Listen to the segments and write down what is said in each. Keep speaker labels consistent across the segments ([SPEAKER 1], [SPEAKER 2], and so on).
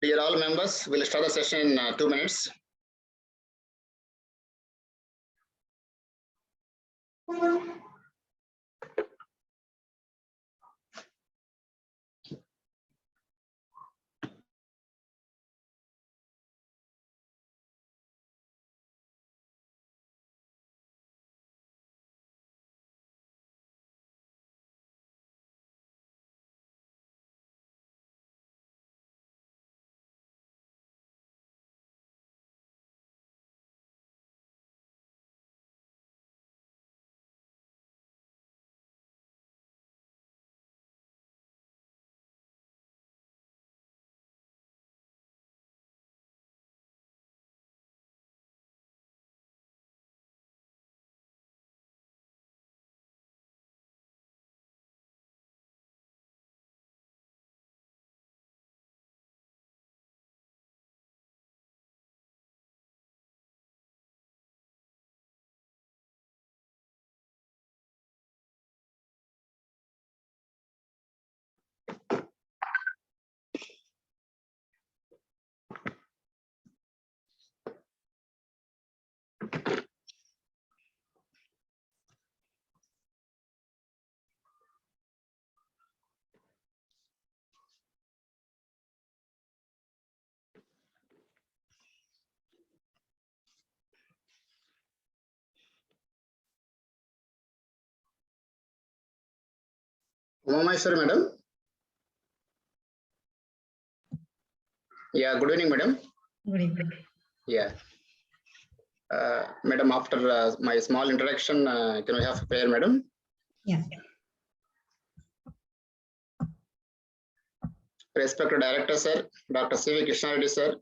[SPEAKER 1] Dear all members, we'll start the session in 2 minutes. Umameshwari madam. Yeah, good evening, madam.
[SPEAKER 2] Good evening.
[SPEAKER 1] Yeah. Madam, after my small introduction, can we have a prayer, madam?
[SPEAKER 2] Yeah.
[SPEAKER 1] Respected Director, sir, Dr. C.V. Krishna Reddy, sir,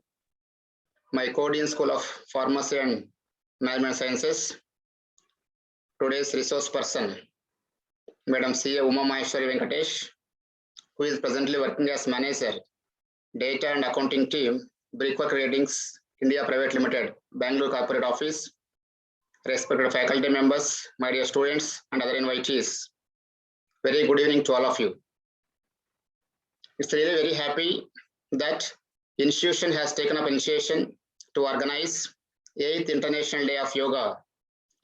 [SPEAKER 1] my co-dean School of Pharmacy and Management Sciences, today's resource person, Madam C.A. Umameshwari Venkatesh, who is presently working as manager, Data and Accounting Team, Brickwork Ratings, India Private Limited, Bangalore Corporate Office, respected faculty members, my dear students and other invitees. Very good evening to all of you. It's really very happy that institution has taken up initiation to organize 8th International Day of Yoga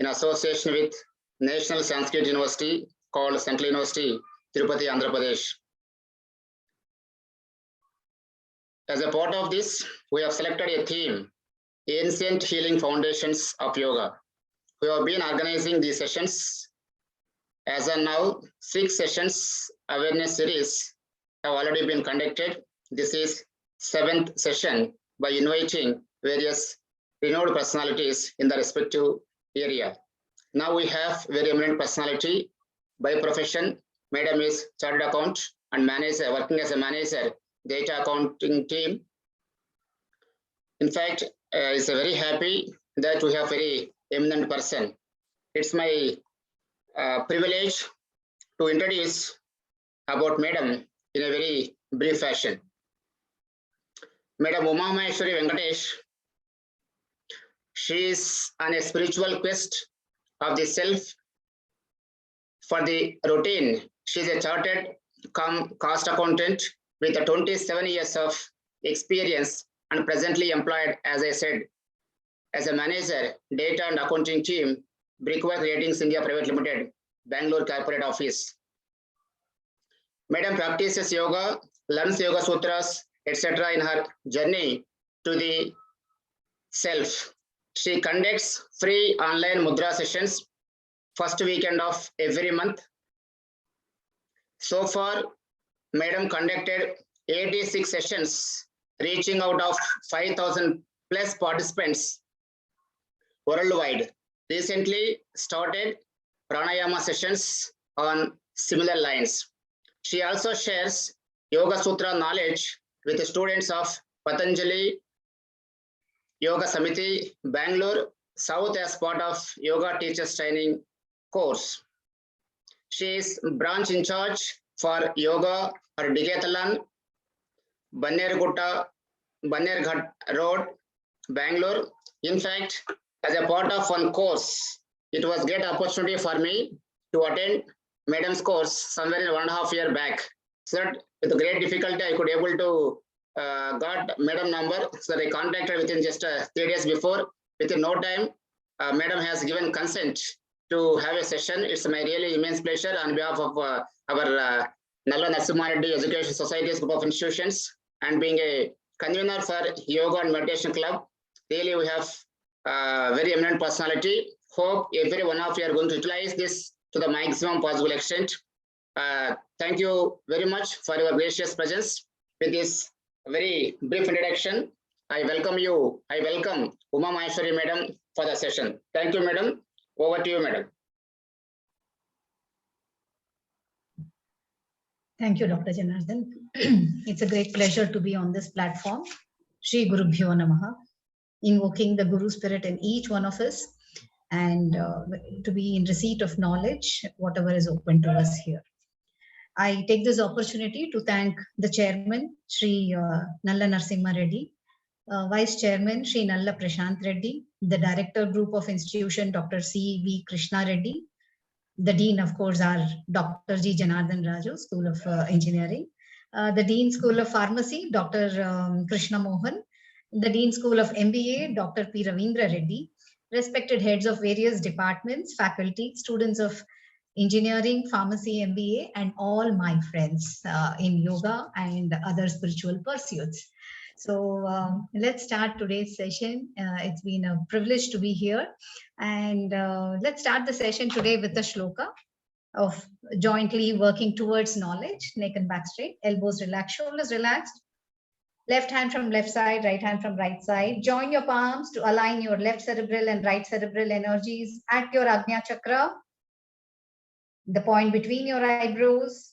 [SPEAKER 1] in association with National Sanskrit University called Central University, Tirupati, Andhra Pradesh. As a part of this, we have selected a theme, Ancient Healing Foundations of Yoga. We have been organizing these sessions. As of now, 6 sessions awareness series have already been conducted. This is 7th session by inviting various renowned personalities in the respective area. Now we have very eminent personality by profession. Madam is chartered account and manager, working as a manager, data accounting team. In fact, it's very happy that we have very eminent person. It's my privilege to introduce about Madam in a very brief fashion. Madam Umameshwari Venkatesh, she is on a spiritual quest of the self. For the routine, she is a chartered cost accountant with 27 years of experience and presently employed, as I said, as a manager, data and accounting team, Brickwork Ratings India Private Limited, Bangalore Corporate Office. Madam practices yoga, learns yoga sutras, etc. in her journey to the self. She conducts free online mudra sessions first weekend of every month. So far, Madam conducted 86 sessions, reaching out of 5,000 plus participants worldwide. Recently started pranayama sessions on similar lines. She also shares Yoga Sutra knowledge with the students of Patanjali Yoga Samiti, Bangalore, South as part of Yoga Teachers Training course. She is branch in charge for Yoga or Digathalan, Bannerghat Road, Bangalore. In fact, as a part of one course, it was a great opportunity for me to attend Madam's course somewhere in 1.5 years back. So that with great difficulty, I could able to got madam number, so they contacted within just 3 days before. Within no time, madam has given consent to have a session. It's my really immense pleasure on behalf of our Nalla Narasimha Reddy Education Society's group of institutions, and being a convener for Yoga and Meditation Club. Really, we have very eminent personality. Hope every one of you are going to utilize this to the maximum possible extent. Thank you very much for your gracious presence. With this very brief introduction, I welcome you. I welcome Uma Maheshwari Madam for the session. Thank you, Madam. Over to you, Madam.
[SPEAKER 2] Thank you, Dr. Janardhan. It's a great pleasure to be on this platform. Shri Gurubhyo Namaha, invoking the Guru spirit in each one of us, and to be in receipt of knowledge, whatever is open to us here. I take this opportunity to thank the chairman, Shri Nalla Narasimha Reddy, Vice Chairman, Shri Nalla Prashant Reddy, the Director Group of Institution, Dr. C.V. Krishna Reddy, the Dean, of course, are Dr. G. Janardhan Raju, School of Engineering, the Dean School of Pharmacy, Dr. Krishna Mohan, the Dean School of MBA, Dr. P. Ravindra Reddy, respected heads of various departments, faculty, students of engineering, pharmacy, MBA, and all my friends in yoga and other spiritual pursuits. So let's start today's session. It's been a privilege to be here. And let's start the session today with the shloka of jointly working towards knowledge. Neck and back straight, elbows relaxed, shoulders relaxed. Left hand from left side, right hand from right side. Join your palms to align your left cerebral and right cerebral energies at your Ajna Chakra, the point between your eyebrows.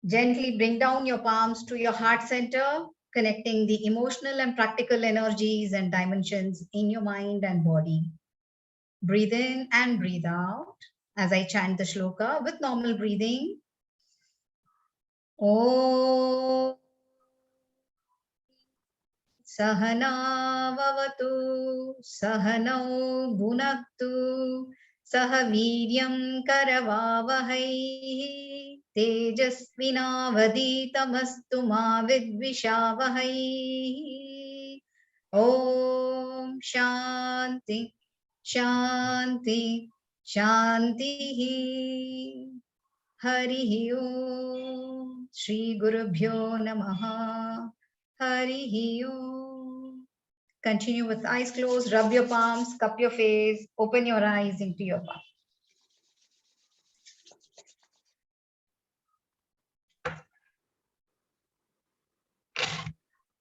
[SPEAKER 2] Gently bring down your palms to your heart center, connecting the emotional and practical energies and dimensions in your mind and body. Breathe in and breathe out as I chant the shloka with normal breathing. Om Sahana Vavatu Sahanau Bhunaktu Sahaviryam Karavavahai Tejasvinavaditamastu ma vidvishavahai. Om Shanti Shanti Shanti. Harihi Om. Shri Gurubhyo Namaha. Harihi Om. Continue with eyes closed, rub your palms, cup your face, open your eyes into your palm.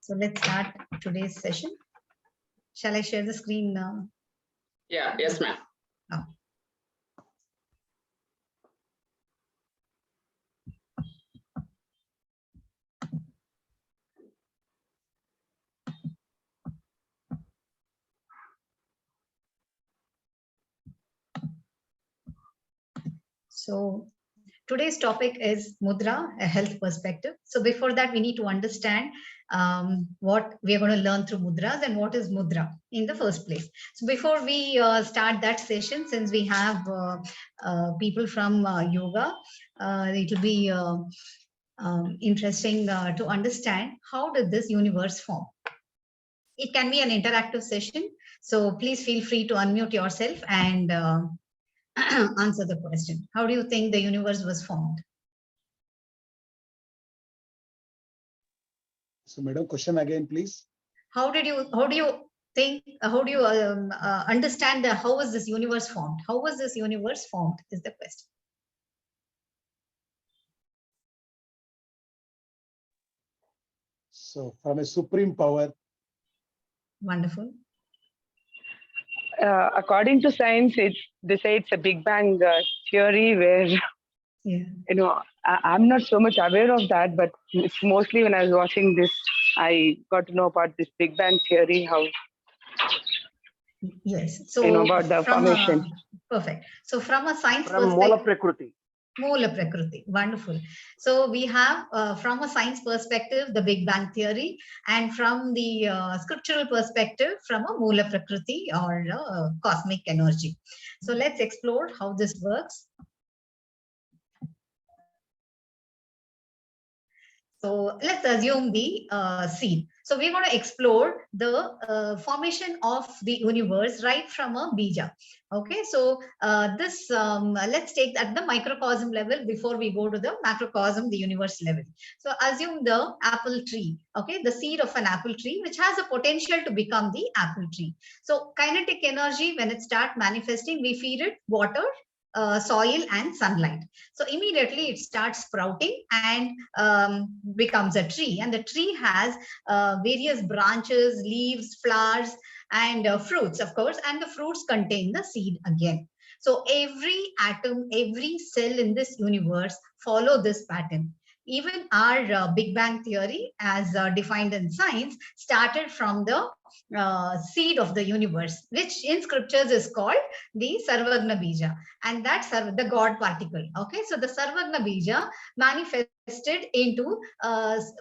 [SPEAKER 2] So let's start today's session. Shall I share the screen now?
[SPEAKER 1] Yeah, yes, ma'am.
[SPEAKER 2] Oh. So today's topic is Mudra, a health perspective. So before that, we need to understand what we are going to learn through Mudras and what is Mudra in the first place. So before we start that session, since we have people from yoga, it will be interesting to understand how did this universe form. It can be an interactive session, so please feel free to unmute yourself and answer the question. How do you think the universe was formed?
[SPEAKER 3] So, madam, question again, please.
[SPEAKER 2] How do you think? How do you understand how was this universe formed? How was this universe formed? Is the question.
[SPEAKER 3] So, from a supreme power.
[SPEAKER 2] Wonderful.
[SPEAKER 4] According to science, they say it's a Big Bang theory where, I'm not so much aware of that, but it's mostly when I was watching this, I got to know about this Big Bang theory, how.
[SPEAKER 2] Yes. So,
[SPEAKER 4] about the formation.
[SPEAKER 2] Perfect. So, from a science
[SPEAKER 3] From
[SPEAKER 2] perspective.
[SPEAKER 3] Mula Prakriti.
[SPEAKER 2] Mula Prakriti, wonderful. So we have from a science perspective, the Big Bang theory, and from the scriptural perspective, from a Mula Prakriti or cosmic energy. So let's explore how this works. So let's assume the seed. So we're going to explore the formation of the universe right from a bija. Okay, so let's take at the microcosm level before we go to the macrocosm, the universe level. So assume the apple tree, okay, the seed of an apple tree, which has a potential to become the apple tree. So kinetic energy, when it starts manifesting, we feed it water, soil and sunlight. So immediately it starts sprouting and becomes a tree. And the tree has various branches, leaves, flowers, and fruits, of course, and the fruits contain the seed again. So every atom, every cell in this universe follow this pattern. Even our Big Bang theory, as defined in science, started from the seed of the universe, which in scriptures is called the Sarvagna Bija, and that's the God particle. Okay, so the Sarvagna Bija manifested into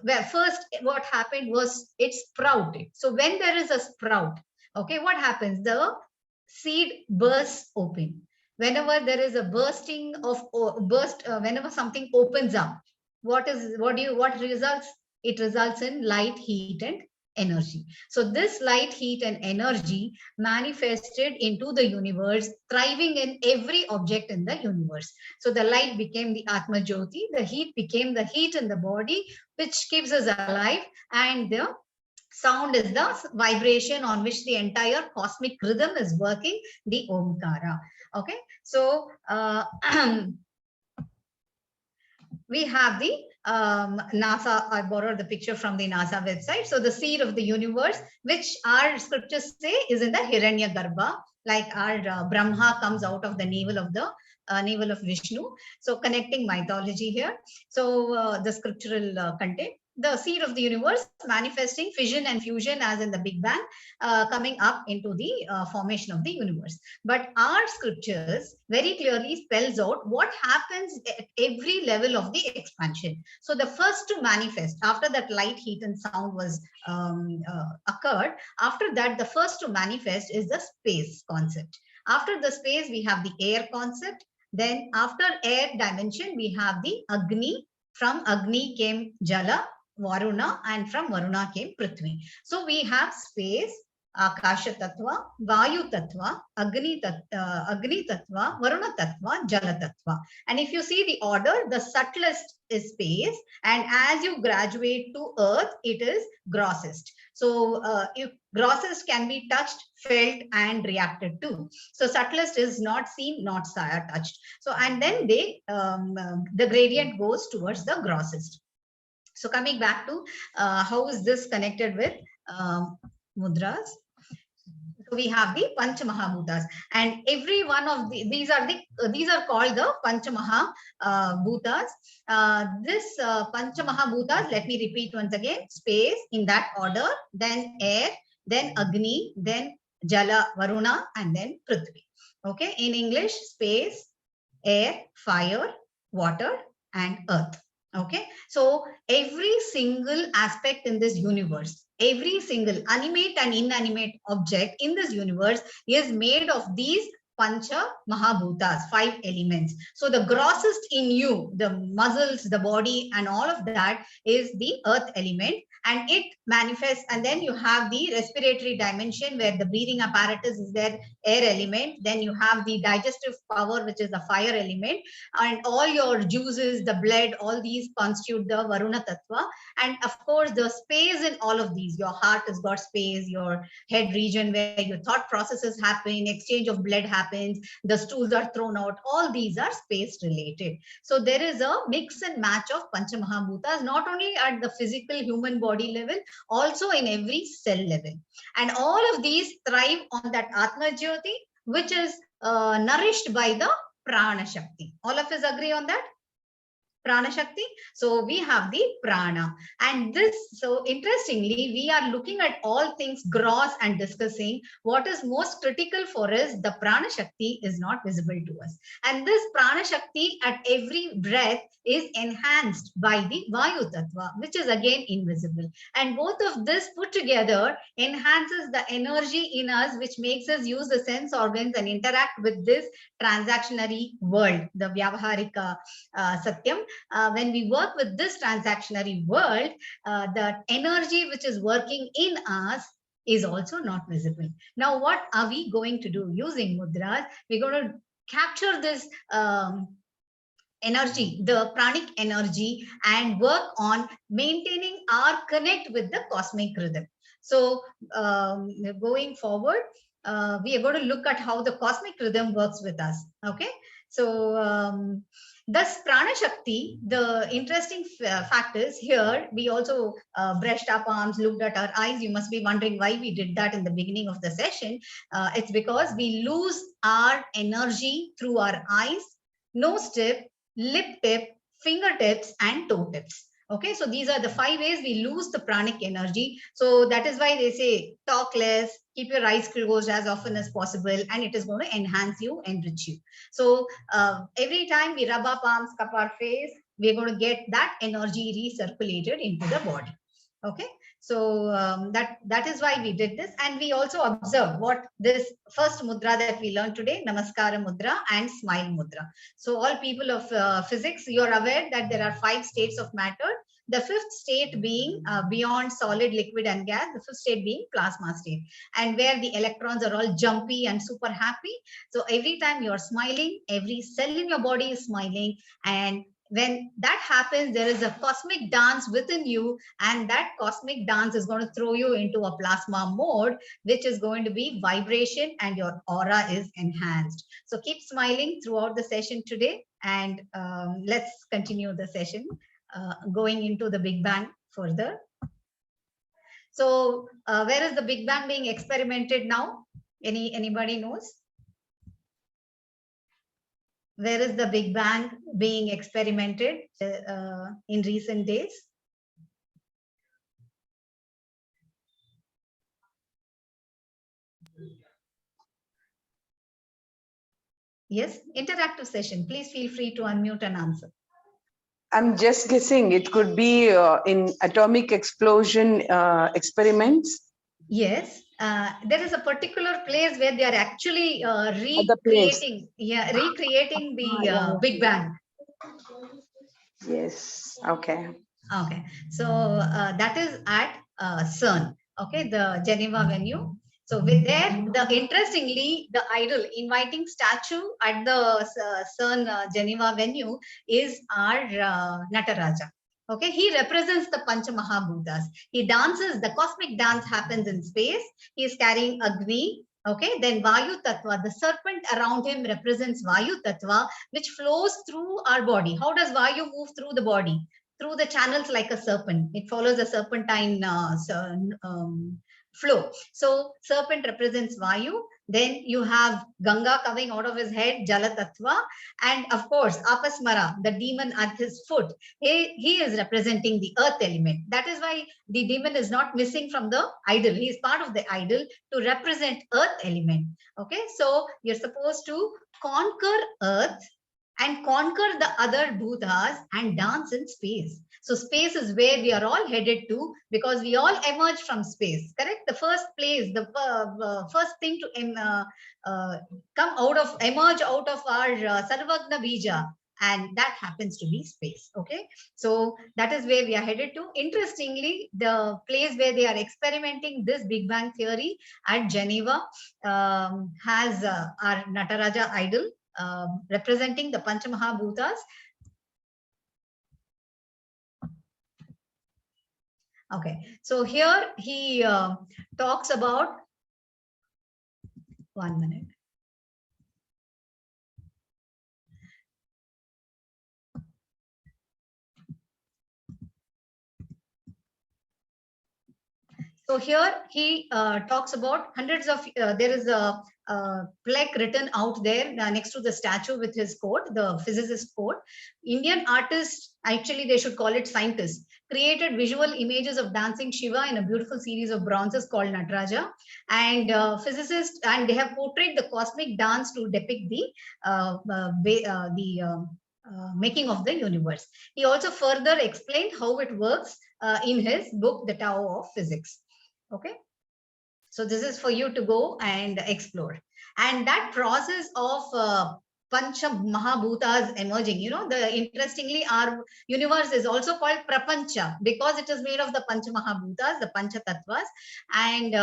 [SPEAKER 2] where first what happened was it sprouted. So when there is a sprout, okay, what happens? The seed bursts open. Whenever there is a bursting of whenever something opens up, what results? It results in light, heat, and energy. So this light, heat, and energy manifested into the universe, thriving in every object in the universe. So the light became the Atma Jyoti, the heat became the heat in the body, which keeps us alive, and the sound is the vibration on which the entire cosmic rhythm is working, the Omkara. Okay, so we have the NASA. I borrowed the picture from the NASA website. So the seed of the universe, which our scriptures say is in the Hiranya Garbha, like our Brahma comes out of the navel of Vishnu. So connecting mythology here. So the scriptural content. The seed of the universe manifesting fission and fusion as in the Big Bang, coming up into the formation of the universe. But our scriptures very clearly spells out what happens at every level of the expansion. So the first to manifest after that light, heat, and sound was occurred, after that the first to manifest is the space concept. After the space, we have the air concept. Then after air dimension, we have the Agni. From Agni came Jala, Varuna, and from Varuna came Prithvi. So we have space, Akasha Tattva, Vayu Tattva, Agni Tattva, Varuna Tattva, Jala Tattva. And if you see the order, the subtlest is space, and as you graduate to earth, it is grossest. So grossest can be touched, felt, and reacted to. So subtlest is not seen, not touched. So and then the gradient goes towards the grossest. So coming back to how is this connected with mudras? So we have the Pancha Mahabhutas, and every one of these are called the Pancha Mahabhutas. This Pancha Mahabhutas, let me repeat once again: space in that order, then air, then Agni, then Jala, Varuna, and then Prithvi. Okay, in English, space, air, fire, water, and earth. Okay, so every single aspect in this universe, every single animate and inanimate object in this universe is made of these Pancha Mahabhutas, 5 elements. So the grossest in you, the muscles, the body, and all of that is the earth element, and it manifests. And then you have the respiratory dimension where the breathing apparatus is there, air element. Then you have the digestive power, which is the fire element, and all your juices, the blood, all these constitute the Varuna Tattva. And of course, the space in all of these, your heart has got space, your head region where your thought processes happen, exchange of blood happens, the stools are thrown out, all these are space related. So there is a mix and match of Pancha Mahabhutas, not only at the physical human body level, also in every cell level. And all of these thrive on that Atma Jyoti, which is nourished by the Prana Shakti. All of us agree on that? Prana Shakti. So we have the prana, and this, so interestingly, we are looking at all things gross and discussing what is most critical for us. The Prana Shakti is not visible to us, and this Prana Shakti at every breath is enhanced by the Vayu Tattva, which is again invisible. And both of this put together enhances the energy in us, which makes us use the sense organs and interact with this transactionary world, the Vyavaharika Satyam. when we work with this transactionary world, the energy which is working in us is also not visible. Now, what are we going to do using mudras? We're going to capture this energy, the pranic energy, and work on maintaining our connect with the cosmic rhythm. So going forward, we are going to look at how the cosmic rhythm works with us. Okay, so thus prana shakti, the interesting fact is here we also brushed up arms, looked at our eyes. You must be wondering why we did that in the beginning of the session. It's because we lose our energy through our eyes, nose tip, lip tip, fingertips, and toe tips. Okay, so these are the 5 ways we lose the pranic energy. So that is why they say talk less, keep your eyes closed as often as possible, and it is going to enhance you, enrich you. So every time we rub our palms, cup our face, we're going to get that energy recirculated into the body. Okay, so that is why we did this, and we also observed what this first mudra that we learned today, namaskara mudra and smile mudra. So all people of physics, you're aware that there are 5 states of matter. The 5th state being beyond solid, liquid, and gas. The 5th state being plasma state, and where the electrons are all jumpy and super happy. So every time you're smiling, every cell in your body is smiling, and when that happens, there is a cosmic dance within you, and that cosmic dance is going to throw you into a plasma mode, which is going to be vibration, and your aura is enhanced. So keep smiling throughout the session today, and let's continue the session going into the Big Bang further. So where is the Big Bang being experimented now? Anybody knows? Where is the Big Bang being experimented in recent days? Yes, interactive session. Please feel free to unmute and answer.
[SPEAKER 4] I'm just guessing it could be in atomic explosion experiments.
[SPEAKER 2] Yes, there is a particular place where they are actually recreating the Big Bang.
[SPEAKER 4] Yes. Okay.
[SPEAKER 2] Okay, so that is at CERN. Okay, the Geneva venue. So with there, interestingly, the idol inviting statue at the CERN Geneva venue is our Nataraja. Okay, he represents the Pancha Mahabhutas. He dances, the cosmic dance happens in space. He is carrying Agni. Okay, then Vayu Tattva, the serpent around him represents Vayu Tattva, which flows through our body. How does Vayu move through the body? Through the channels like a serpent. It follows a serpentine flow. So serpent represents Vayu. Then you have Ganga coming out of his head, Jala Tattva. And of course, Apasmara, the demon at his foot. He is representing the earth element. That is why the demon is not missing from the idol. He is part of the idol to represent earth element. Okay, so you're supposed to conquer earth and conquer the other bhutas and dance in space. So space is where we are all headed to, because we all emerge from space, correct? The first place, the first thing to emerge out of our Sarvagna Bija, and that happens to be space. Okay, so that is where we are headed to. Interestingly, the place where they are experimenting this Big Bang theory at Geneva has our Nataraja idol, representing the Pancha Mahabhutas. Okay, so here he talks about, 1 minute. So here he talks about hundreds of, there is a plaque written out there next to the statue with his quote, the physicist quote. Indian artists, actually they should call it scientists, created visual images of dancing Shiva in a beautiful series of bronzes called Nataraja. And physicists, and they have portrayed the cosmic dance to depict the making of the universe. He also further explained how it works in his book, The Tao of Physics. Okay, so this is for you to go and explore. And that process of Pancha Mahabhutas emerging. You know, interestingly, our universe is also called Prapancha because it is made of the Pancha Mahabhutas, the Pancha Tattvas. And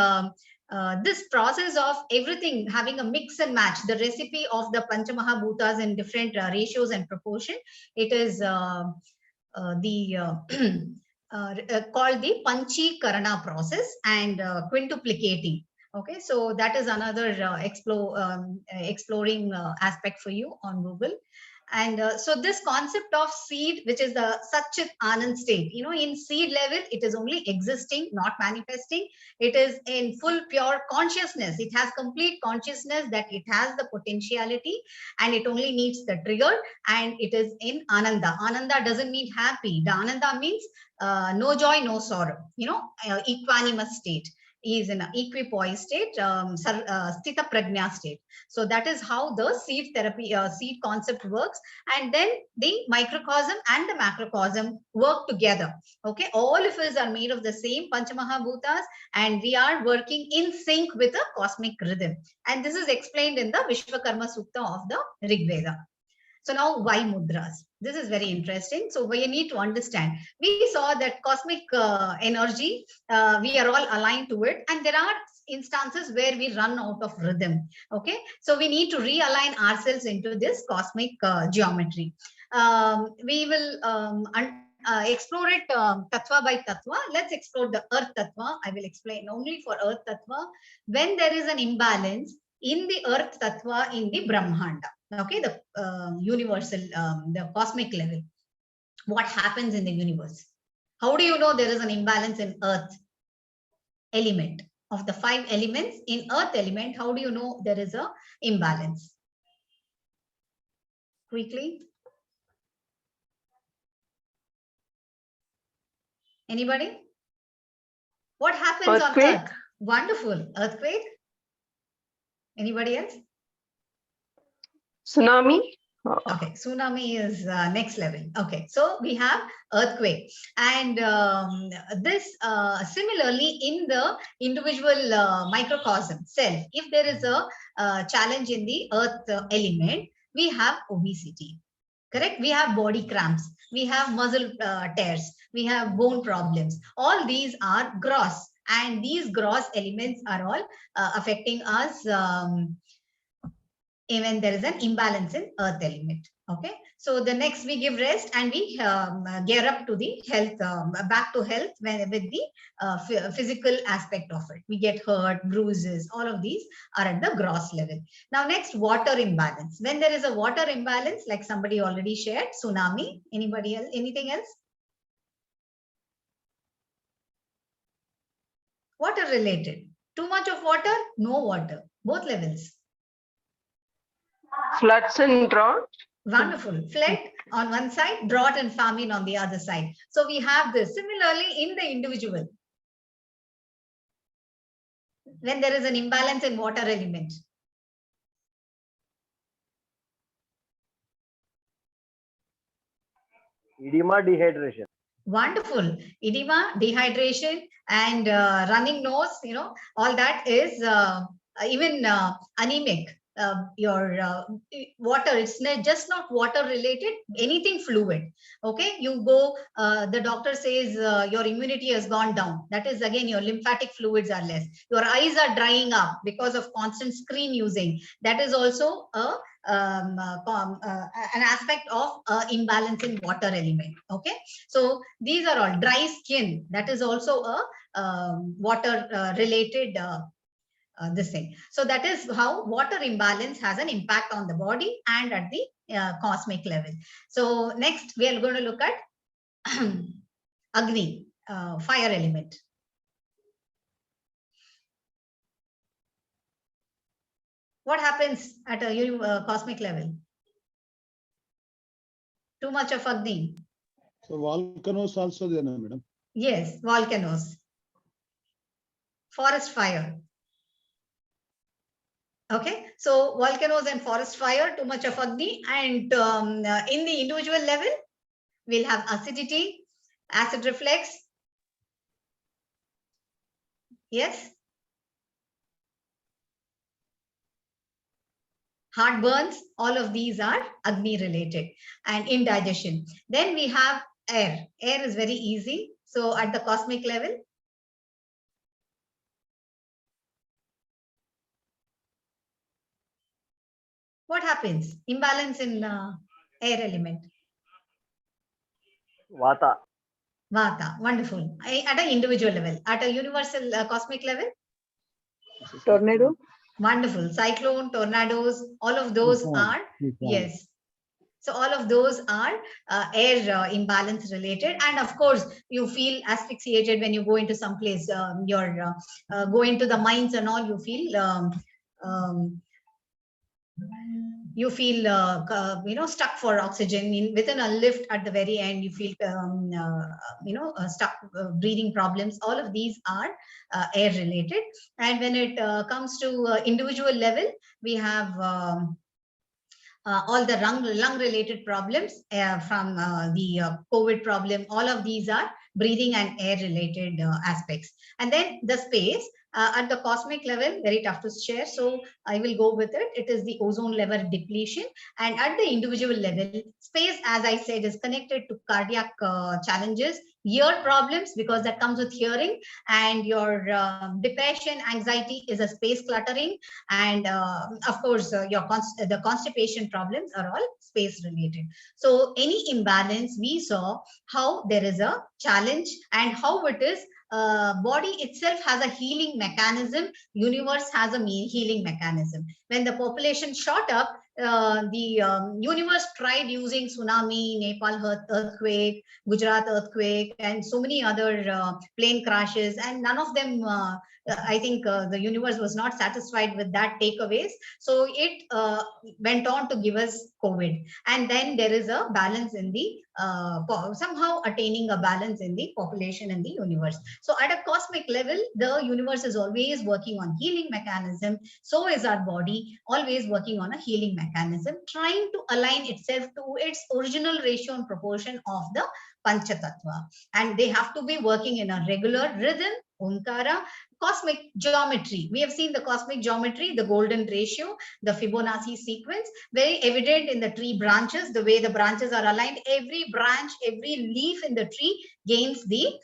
[SPEAKER 2] this process of everything having a mix and match, the recipe of the Pancha Mahabhutas in different ratios and proportion, it is called the Panchi Karana process and quintuplicating. Okay, so that is another exploring aspect for you on Google. And so this concept of seed, which is the Satchit Anand state, you know, in seed level, it is only existing, not manifesting. It is in full pure consciousness. It has complete consciousness that it has the potentiality and it only needs the trigger, and it is in Ananda. Ananda doesn't mean happy. The Ananda means no joy, no sorrow, you know, equanimous state. He is in an equipoise state, sthita prajna state. So that is how the seed therapy, seed concept works. And then the microcosm and the macrocosm work together. Okay, all of us are made of the same Panchamahabhutas, and we are working in sync with a cosmic rhythm. And this is explained in the Vishwakarma Sukta of the Rig Veda. So now, why mudras? This is very interesting. So we need to understand. We saw that cosmic energy, we are all aligned to it, and there are instances where we run out of rhythm. Okay, so we need to realign ourselves into this cosmic geometry. We will explore it tattva by tattva. Let's explore the earth tattva. I will explain only for earth tattva. When there is an imbalance in the earth tattva in the Brahmanda, okay, the universal, the cosmic level, what happens in the universe? How do you know there is an imbalance in earth element? Of the 5 elements in earth element, how do you know there is a imbalance? Quickly. Anybody? What happens
[SPEAKER 4] Earthquake.
[SPEAKER 2] on earth? Wonderful. Earthquake. Anybody else?
[SPEAKER 4] Tsunami.
[SPEAKER 2] Okay, tsunami is next level. Okay, so we have earthquake, and this similarly in the individual microcosm self, if there is a challenge in the earth element, we have obesity. Correct? We have body cramps, we have muscle tears, we have bone problems. All these are gross, and these gross elements are all affecting us even there is an imbalance in earth element. Okay, so the next we give rest and we gear up to the health, back to health with the physical aspect of it. We get hurt, bruises, all of these are at the gross level. Now next, water imbalance. When there is a water imbalance, like somebody already shared, tsunami. Anybody else? Anything else? Water related. Too much of water, no water, both levels.
[SPEAKER 4] Floods and drought.
[SPEAKER 2] Wonderful. Flood on one side, drought and famine on the other side. So we have this. Similarly, in the individual, when there is an imbalance in water element.
[SPEAKER 5] Edema, dehydration.
[SPEAKER 2] Wonderful. Edema, dehydration, and running nose, you know, all that is even anemic. Your water, it's just not water related, anything fluid. Okay, you go, the doctor says your immunity has gone down. That is again your lymphatic fluids are less. Your eyes are drying up because of constant screen using. That is also a an aspect of imbalance in water element. Okay, so these are all dry skin. That is also a water related this thing. So that is how water imbalance has an impact on the body and at the cosmic level. So next we are going to look at Agni, fire element. What happens at a cosmic level? Too much of Agni.
[SPEAKER 3] So volcanoes also there, madam.
[SPEAKER 2] Yes, volcanoes. Forest fire. Okay, so volcanoes and forest fire, too much of Agni, and in the individual level, we'll have acidity, acid reflux. Yes. heartburns, all of these are Agni related, and indigestion. Then we have air. Air is very easy. So at the cosmic level, what happens? Imbalance in air element.
[SPEAKER 5] Vata.
[SPEAKER 2] Vata, wonderful. At an individual level, at a universal cosmic level,
[SPEAKER 4] Tornado.
[SPEAKER 2] wonderful. Cyclone, tornadoes, all of those are, yes. So all of those are air imbalance related. And of course, you feel asphyxiated when you go into some place, go into the mines and all, you feel stuck for oxygen within a lift at the very end. You feel stuck, breathing problems. All of these are air related. And when it comes to individual level, we have all the lung related problems from the COVID problem. All of these are breathing and air related aspects. And then the space at the cosmic level, very tough to share, so I will go with it. It is the ozone level depletion. And at the individual level, space, as I said, is connected to cardiac challenges, ear problems, because that comes with hearing, and your depression, anxiety is a space cluttering, and of course the constipation problems are all space related. So any imbalance, we saw how there is a challenge and how it is body itself has a healing mechanism, universe has a healing mechanism. When the population shot up, the universe tried using tsunami, Nepal earthquake, Gujarat earthquake, and so many other plane crashes, and none of them, I think the universe was not satisfied with that takeaways. So it went on to give us COVID. And then there is a balance in the, somehow attaining a balance in the population and the universe. So at a cosmic level, the universe is always working on healing mechanism. So is our body always working on a healing mechanism, trying to align itself to its original ratio and proportion of the Panchatattva. And they have to be working in a regular rhythm, Omkara. Cosmic geometry, we have seen the cosmic geometry, the golden ratio, the Fibonacci sequence, very evident in the tree branches, the way the branches are aligned. Every branch, every leaf in the tree gains the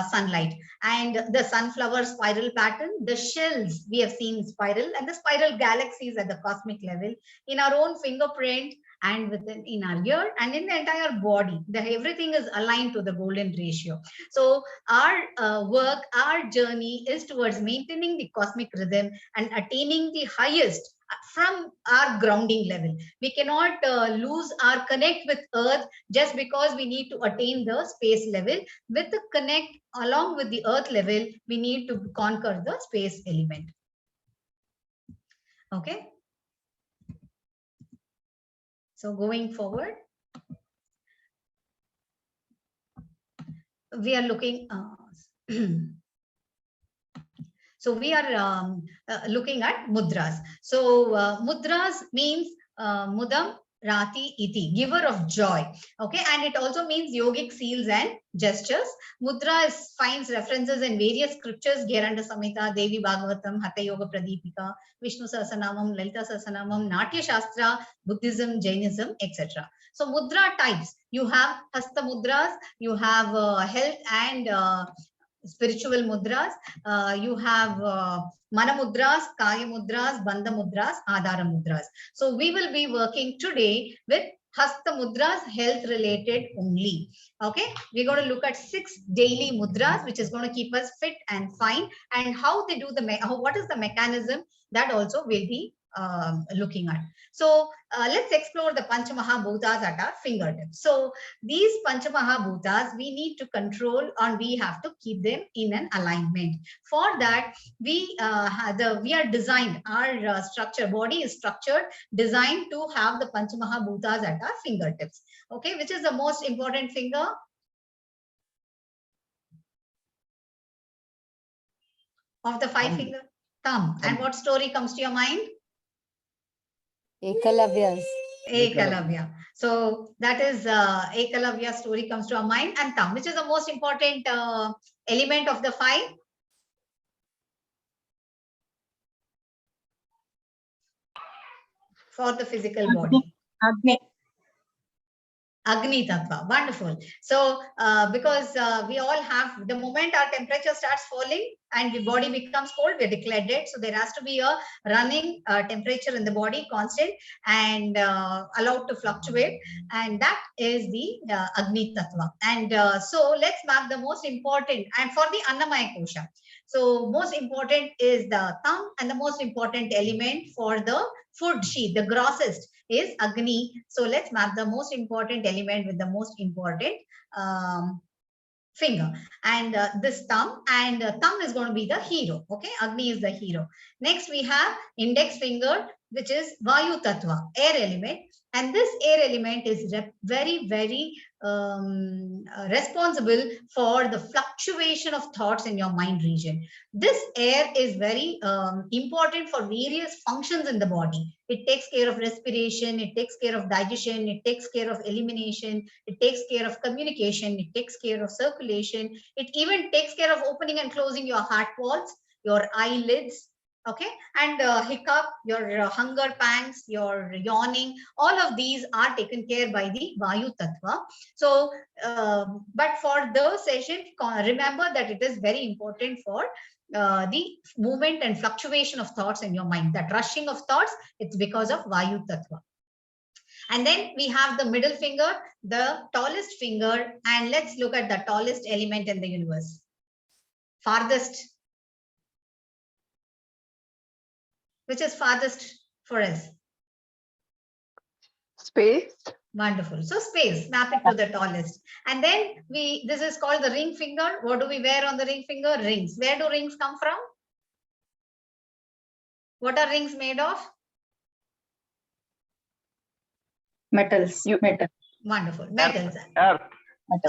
[SPEAKER 2] sunlight. And the sunflower spiral pattern, the shells, we have seen spiral, and the spiral galaxies at the cosmic level, in our own fingerprint, and within in our ear, and in the entire body, everything is aligned to the golden ratio. So our work, our journey is towards maintaining the cosmic rhythm and attaining the highest from our grounding level. We cannot lose our connect with earth just because we need to attain the space level. With the connect along with the earth level, we need to conquer the space element. Okay. So going forward, we are looking, so we are looking at mudras. So mudras means mudam rati iti, giver of joy. Okay, and it also means yogic seals and gestures. Mudra finds references in various scriptures: Gheranda Samhita, Devi Bhagavatam, Hatha Yoga Pradipika, Vishnu Sahasranamam, Lalita Sahasranamam, Natya Shastra, Buddhism, Jainism, etc. So mudra types, you have hasta mudras, you have health and spiritual mudras, you have mana mudras, kaya mudras, bandha mudras, adhara mudras. So we will be working today with hasta mudras, health related only. Okay, we're going to look at 6 daily mudras, which is going to keep us fit and fine, and how they do what is the mechanism, that also will be looking at. So let's explore the Panchamahabhutas at our fingertips. So these Panchamahabhutas, we need to control, and we have to keep them in an alignment. For that, we are designed, our structure, body is structured, designed to have the Panchamahabhutas at our fingertips. Okay, which is the most important finger? Of the 5 finger? Thumb. And what story comes to your mind? Ekalavya. So that is Ekalavya story comes to our mind. And thumb, which is the most important element of the 5? for the physical body? Agni Tattva, wonderful. So, because we all have, the moment our temperature starts falling and the body becomes cold, we are declared dead. So there has to be a running temperature in the body, constant and allowed to fluctuate. And that is the Agni Tattva. And so let's map the most important, and for the Annamaya Kosha. So most important is the thumb, and the most important element for the food sheet, the grossest, is Agni. So let's map the most important element with the most important finger, and this thumb, and thumb is going to be the hero. Okay, Agni is the hero. Next we have index finger, which is Vayu Tattva, air element, and this air element is very responsible for the fluctuation of thoughts in your mind region. This air is very important for various functions in the body. It takes care of respiration, it takes care of digestion, it takes care of elimination, it takes care of communication, it takes care of circulation, it even takes care of opening and closing your heart walls, your eyelids, okay, and hiccup, your hunger pangs, your yawning, all of these are taken care by the Vayu Tattva. So, but for the session, remember that it is very important for the movement and fluctuation of thoughts in your mind. That rushing of thoughts, it's because of Vayu Tattva. And then we have the middle finger, the tallest finger, and let's look at the tallest element in the universe. Farthest. Which is farthest for us?
[SPEAKER 4] Space.
[SPEAKER 2] Wonderful. So space, map it to the tallest. And then this is called the ring finger. What do we wear on the ring finger? Rings. Where do rings come from? What are rings made of?
[SPEAKER 6] Metals. Metal.
[SPEAKER 2] Wonderful. Metals.
[SPEAKER 5] Earth.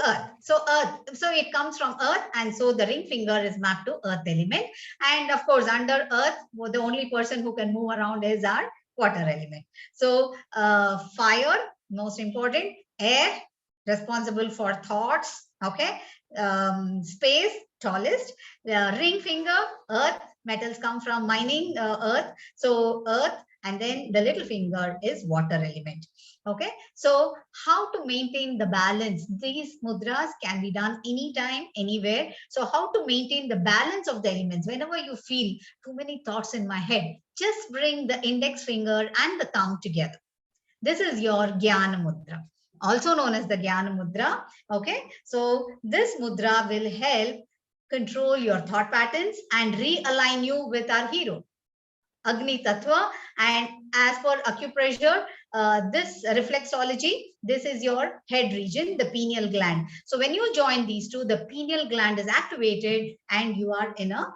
[SPEAKER 2] Earth. So earth. So it comes from earth, and so the ring finger is mapped to earth element. And of course, under earth, the only person who can move around is our water element. So fire, most important. Air, responsible for thoughts. Okay. Space, tallest. Ring finger, earth. Metals come from mining earth. So earth, and then the little finger is water element. Okay, so how to maintain the balance? These mudras can be done anytime, anywhere. So how to maintain the balance of the elements? Whenever you feel too many thoughts in my head, just bring the index finger and the thumb together. This is your Jnana Mudra, also known as the Jnana Mudra. Okay, so this mudra will help control your thought patterns and realign you with our hero, Agni Tattva. And as for acupressure, this reflexology, this is your head region, the pineal gland. So when you join these two, the pineal gland is activated and you are in a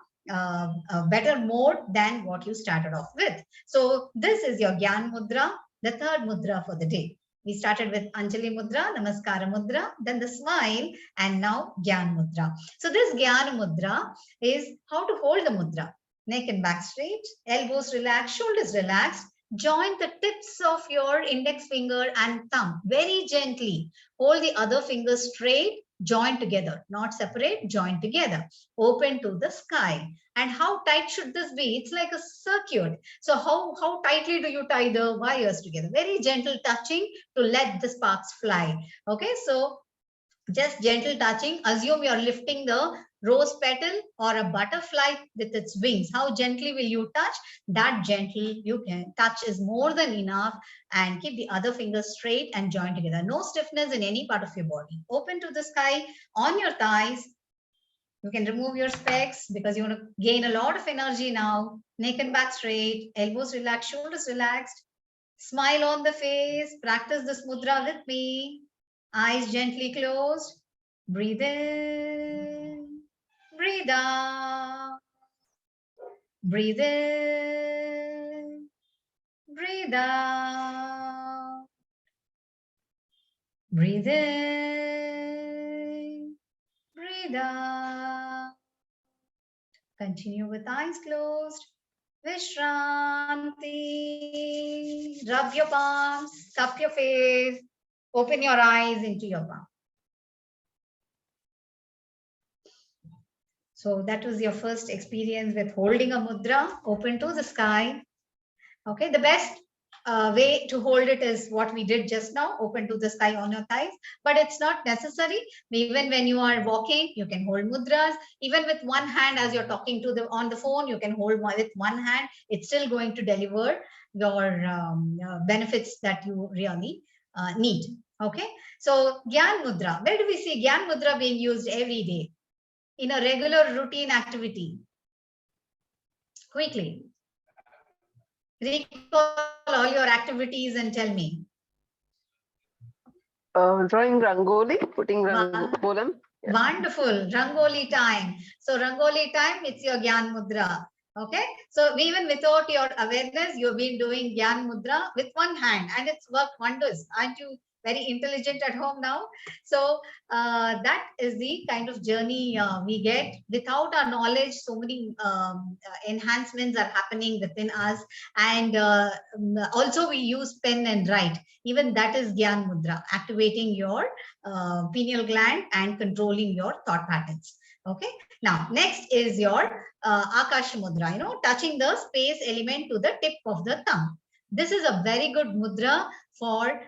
[SPEAKER 2] better mode than what you started off with. So this is your Gyan Mudra, the third mudra for the day. We started with Anjali Mudra, Namaskara Mudra, then the smile, and now Gyan Mudra. So this Gyan Mudra is how to hold the mudra. Neck and back straight, elbows relaxed, shoulders relaxed. Join the tips of your index finger and thumb very gently. Hold the other fingers straight, join together, not separate, join together. Open to the sky. And how tight should this be? It's like a circuit. So how tightly do you tie the wires together? Very gentle touching to let the sparks fly. Okay, so just gentle touching. Assume you're lifting the rose petal or a butterfly with its wings. How gently will you touch? That gentle you can touch is more than enough. And keep the other fingers straight and join together. No stiffness in any part of your body. Open to the sky on your thighs. You can remove your specs because you want to gain a lot of energy now. Neck and back straight, elbows relaxed, shoulders relaxed. Smile on the face. Practice this mudra with me. Eyes gently closed. Breathe in. Breathe out. Breathe in. Breathe out. Breathe in. Breathe out. Continue with eyes closed. Vishranti. Rub your palms. Cup your face. Open your eyes into your palm. So that was your first experience with holding a mudra, open to the sky. Okay, the best way to hold it is what we did just now, open to the sky on your thighs, but it's not necessary. Even when you are walking, you can hold mudras. Even with one hand, as you're talking to the on the phone, you can hold with one hand. It's still going to deliver your benefits that you really need. Okay, so Gyan Mudra, where do we see Gyan Mudra being used every day in a regular routine activity? Quickly recall all your activities and tell me.
[SPEAKER 4] Drawing rangoli, putting
[SPEAKER 2] Won-
[SPEAKER 4] kolam. Yeah.
[SPEAKER 2] Wonderful. Rangoli time. So Rangoli time, it's your Gyan Mudra. Okay. So even without your awareness, you've been doing Gyan Mudra with one hand and it's worked wonders. Aren't you very intelligent at home now? So that is the kind of journey we get. Without our knowledge, so many enhancements are happening within us. And also we use pen and write. Even that is Gyan Mudra, activating your pineal gland and controlling your thought patterns. Okay. Now, next is your Akash Mudra, touching the space element to the tip of the thumb. This is a very good mudra for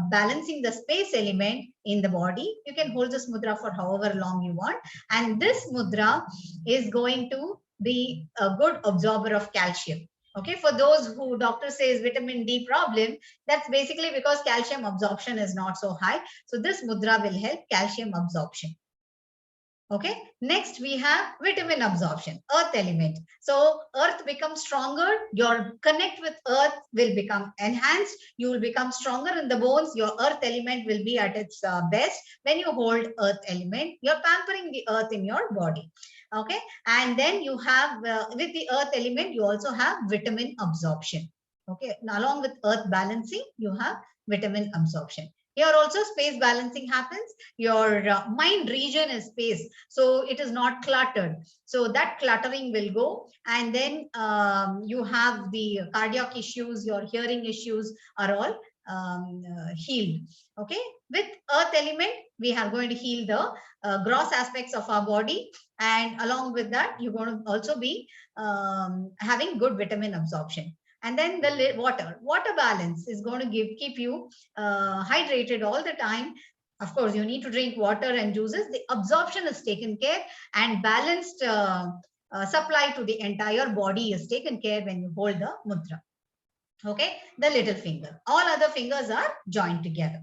[SPEAKER 2] balancing the space element in the body. You can hold this mudra for however long you want. And this mudra is going to be a good absorber of calcium. Okay, for those who doctor says vitamin D problem, that's basically because calcium absorption is not so high. So this mudra will help calcium absorption. Okay, next we have vitamin absorption, earth element. So earth becomes stronger, your connect with earth will become enhanced, you will become stronger in the bones, your earth element will be at its best. When you hold earth element, you're pampering the earth in your body. Okay, and then you have with the earth element, you also have vitamin absorption. Okay, now, along with earth balancing, you have vitamin absorption. Here also space balancing happens. Your mind region is space, so it is not cluttered. So that cluttering will go, and then you have the cardiac issues, your hearing issues are all healed. Okay, with earth element, we are going to heal the gross aspects of our body, and along with that, you're going to also be having good vitamin absorption. And then the water balance is going to keep you hydrated all the time. Of course, you need to drink water and juices. The absorption is taken care, and balanced supply to the entire body is taken care when you hold the mudra. Okay, the little finger. All other fingers are joined together.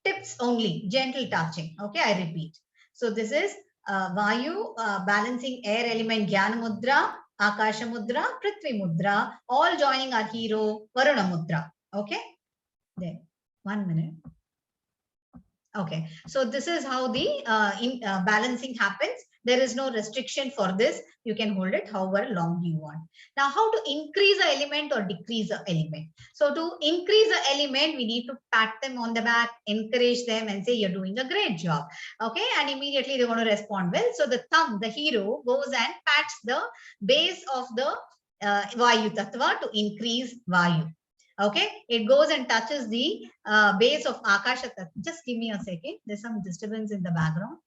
[SPEAKER 2] Tips only, gentle touching. Okay, I repeat. So this is Vayu balancing air element Jnana Mudra, Akasha Mudra, Prithvi Mudra, all joining our hero Varuna Mudra. Okay, there. 1 minute. Okay, so this is how the balancing happens. There is no restriction for this. You can hold it however long you want. Now, how to increase the element or decrease the element? So to increase the element, we need to pat them on the back, encourage them and say, you're doing a great job. Okay, and immediately they're going to respond well. So the thumb, the hero, goes and pats the base of the Vayu Tattva to increase Vayu. Okay, it goes and touches the base of Akasha Tattva. Just give me a second. There's some disturbance in the background.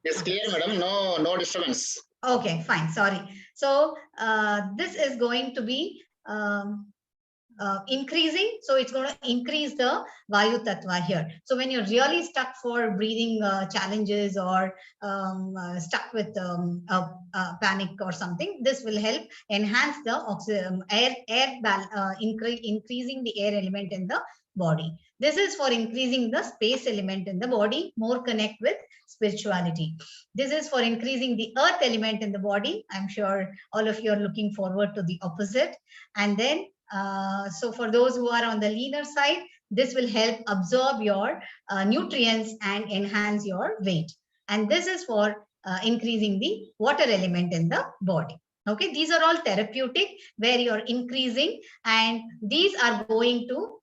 [SPEAKER 1] It's clear, madam. No disturbance.
[SPEAKER 2] Okay, fine. Sorry. So this is going to be increasing. So it's going to increase the Vayu Tattva here. So when you're really stuck for breathing challenges or stuck with panic or something, this will help enhance the increasing the air element in the body. This is for increasing the space element in the body, more connect with spirituality. This is for increasing the earth element in the body. I'm sure all of you are looking forward to the opposite. And then so for those who are on the leaner side, this will help absorb your nutrients and enhance your weight. And this is for increasing the water element in the body. Okay, these are all therapeutic where you're increasing, and these are going to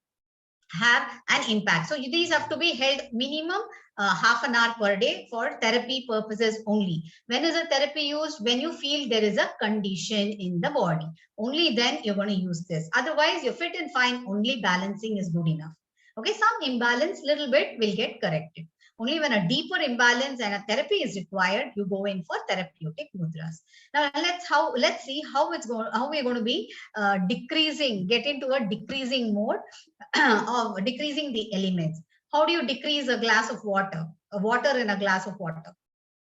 [SPEAKER 2] have an impact. So these have to be held minimum half an hour per day for therapy purposes only. When is a therapy used? When you feel there is a condition in the body. Only then you're going to use this. Otherwise, you're fit and fine. Only balancing is good enough. Okay, some imbalance little bit will get corrected. Only when a deeper imbalance and a therapy is required, you go in for therapeutic mudras. Now let's see how we're going to be decreasing, get into a decreasing mode of decreasing the elements. How do you decrease a glass of water? A water in a glass of water,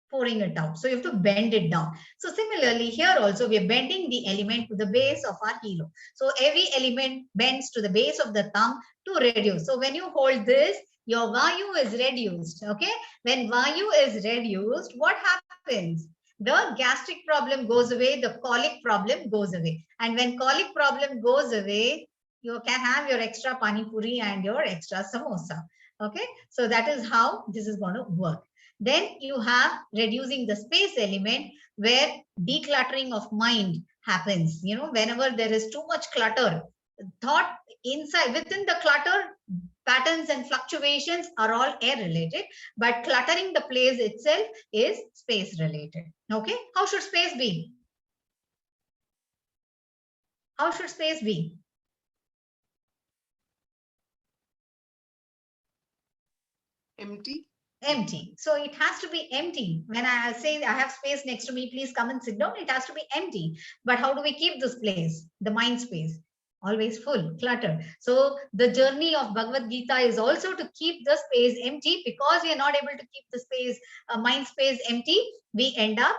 [SPEAKER 2] pouring it out. So you have to bend it down. So similarly, here also we are bending the element to the base of our helo. So every element bends to the base of the thumb to reduce. So when you hold this, your Vayu is reduced. Okay. When Vayu is reduced, what happens? The gastric problem goes away, the colic problem goes away. And when colic problem goes away, you can have your extra pani puri and your extra samosa. Okay. So that is how this is going to work. Then you have reducing the space element, where decluttering of mind happens. You know, whenever there is too much clutter, thought inside, within the clutter, patterns and fluctuations are all air related, but cluttering the place itself is space related. Okay. How should space be? How should space be?
[SPEAKER 7] Empty.
[SPEAKER 2] Empty. So it has to be empty. When I say I have space next to me, please come and sit down, it has to be empty. But how do we keep this place? The mind space. Always full, clutter. So the journey of Bhagavad Gita is also to keep the space empty. Because we are not able to keep the space, mind space empty, we end up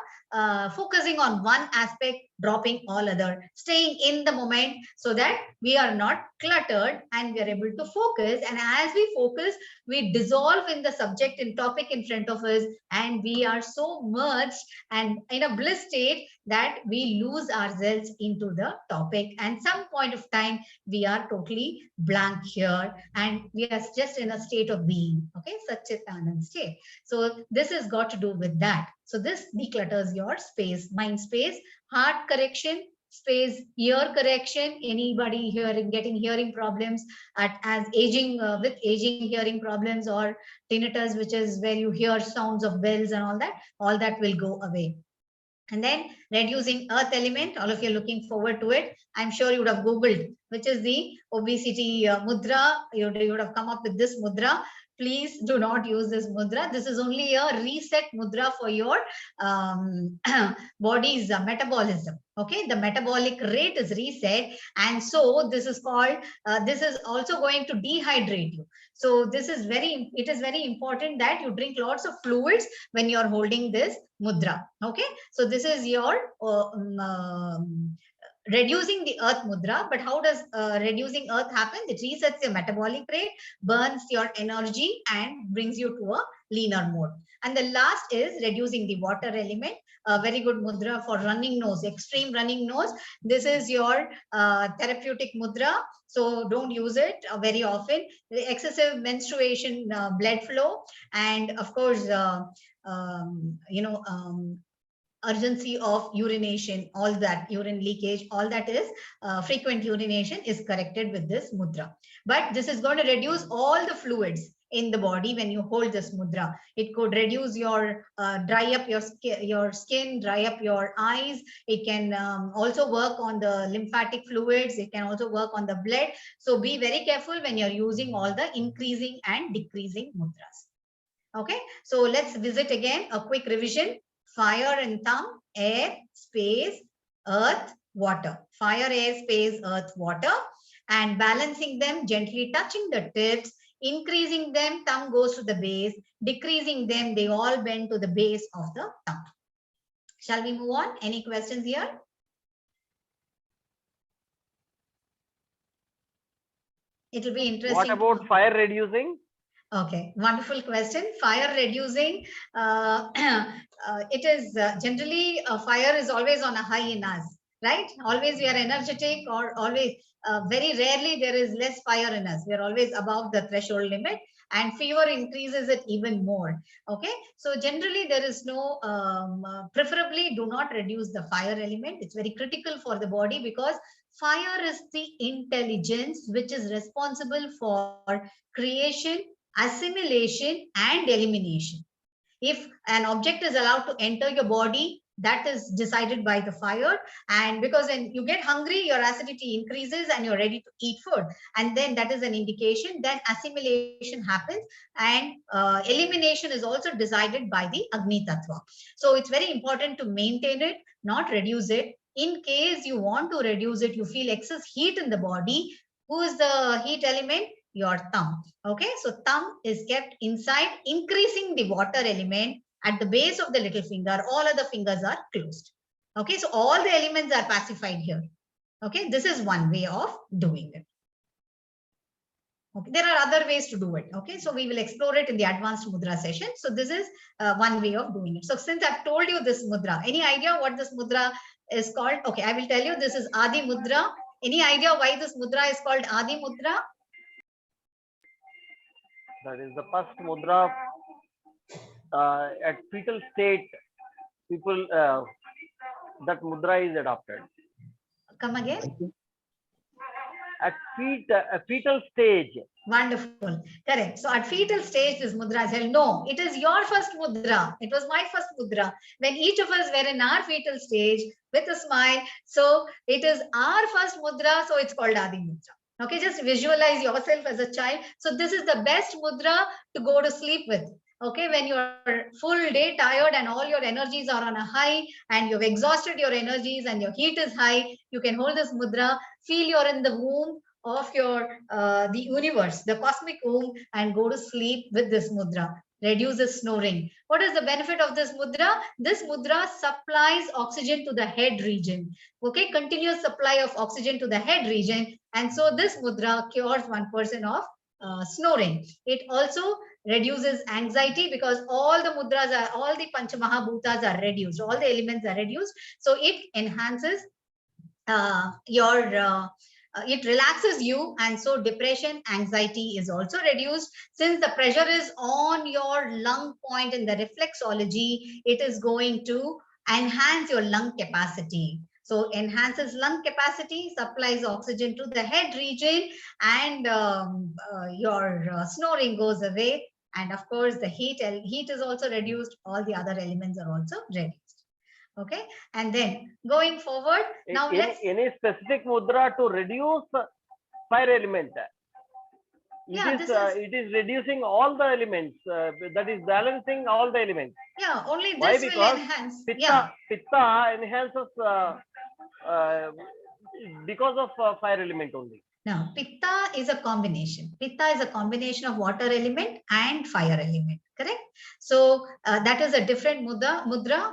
[SPEAKER 2] focusing on one aspect, dropping all other, staying in the moment, so that we are not cluttered and we are able to focus. And as we focus, we dissolve in the subject and topic in front of us, and we are so merged and in a bliss state that we lose ourselves into the topic. And some point of time, we are totally blank here, and we are just in a state of being. Okay, Satchit Anand state. So this has got to do with that. So this declutters your space, mind space, heart correction, space, ear correction. Anybody hearing, getting hearing problems as aging, with aging hearing problems, or tinnitus, which is where you hear sounds of bells and all that will go away. And then reducing earth element, all of you are looking forward to it. I'm sure you would have Googled, which is the obesity mudra. You would have come up with this mudra. Please do not use this mudra. This is only a reset mudra for your body's metabolism. Okay, the metabolic rate is reset, and so this is called. This is also going to dehydrate you. So this is it is very important that you drink lots of fluids when you're holding this mudra. Okay, so this is your reducing the earth mudra. But how does reducing earth happen? It resets your metabolic rate, burns your energy, and brings you to a leaner mode. And the last is reducing the water element. A very good mudra for running nose, extreme running nose. This is your therapeutic mudra. So don't use it very often. The excessive menstruation, blood flow, and of course, urgency of urination, all that, urine leakage, all that is frequent urination is corrected with this mudra. But this is going to reduce all the fluids in the body when you hold this mudra. It could reduce your dry up your skin, dry up your eyes. It can also work on the lymphatic fluids. It can also work on the blood. So be very careful when you're using all the increasing and decreasing mudras. Okay, so let's visit again a quick revision. Fire and thumb, air, space, earth, water. Fire, air, space, earth, water. And balancing them, gently touching the tips. Increasing them, thumb goes to the base. Decreasing them, they all bend to the base of the thumb. Shall we move on? Any questions here? It will be interesting.
[SPEAKER 5] What about fire reducing?
[SPEAKER 2] Okay, wonderful question. Fire reducing, it is generally fire is always on a high in us, right? Always we are energetic, or always, very rarely there is less fire in us. We are always above the threshold limit, and fever increases it even more. Okay, so generally there is no, preferably do not reduce the fire element. It's very critical for the body, because Fire is the intelligence which is responsible for creation, assimilation, and elimination. If an object is allowed to enter your body, that is decided by the fire. And because when you get hungry, your acidity increases and you're ready to eat food. And then that is an indication. Then assimilation happens, and elimination is also decided by the Agni Tattva. So it's very important to maintain it, not reduce it. In case you want to reduce it, you feel excess heat in the body. Who is the heat element? Your thumb. Okay, so thumb is kept inside, increasing the water element at the base of the little finger. All other fingers are closed. Okay, so all the elements are pacified here. Okay, this is one way of doing it. Okay, there are other ways to do it. Okay, so we will explore it in the advanced mudra session. So this is one way of doing it. So since I've told you this mudra, any idea what this mudra is called? Okay, I will tell you, this is Adi Mudra. Any idea why this mudra is called Adi Mudra?
[SPEAKER 5] That is the first mudra at fetal state. People that mudra is adopted.
[SPEAKER 2] Come again.
[SPEAKER 5] At fetal stage.
[SPEAKER 2] Wonderful. Correct. So at fetal stage, this mudra is held. No, it is your first mudra. It was my first mudra. When each of us were in our fetal stage with a smile. So it is our first mudra. So it's called Adi Mudra. Okay, just visualize yourself as a child. So this is the best mudra to go to sleep with. Okay, when you're full day tired and all your energies are on a high and you've exhausted your energies and your heat is high, you can hold this mudra, feel you're in the womb of your the universe, the cosmic womb, and go to sleep with this mudra. Reduces snoring. What is the benefit of this mudra? This mudra supplies oxygen to the head region. Okay, continuous supply of oxygen to the head region. And so this mudra cures one person of snoring. It also reduces anxiety because all the mudras are, all the Panchamahabhutas are reduced, all the elements are reduced. So it enhances it relaxes you, and so depression, anxiety is also reduced. Since the pressure is on your lung point in the reflexology, it is going to enhance your lung capacity. So enhances lung capacity, supplies oxygen to the head region, and your snoring goes away. And of course, the heat is also reduced. All the other elements are also reduced. Okay, and then going forward, now
[SPEAKER 5] any specific mudra to reduce fire element. It is reducing all the elements. That is balancing all the elements.
[SPEAKER 2] Yeah, only this
[SPEAKER 5] Why?
[SPEAKER 2] will
[SPEAKER 5] Because
[SPEAKER 2] enhance.
[SPEAKER 5] Pitta enhances because of fire element only.
[SPEAKER 2] Now, Pitta is a combination. Pitta is a combination of water element and fire element. Correct? So that is a different mudra.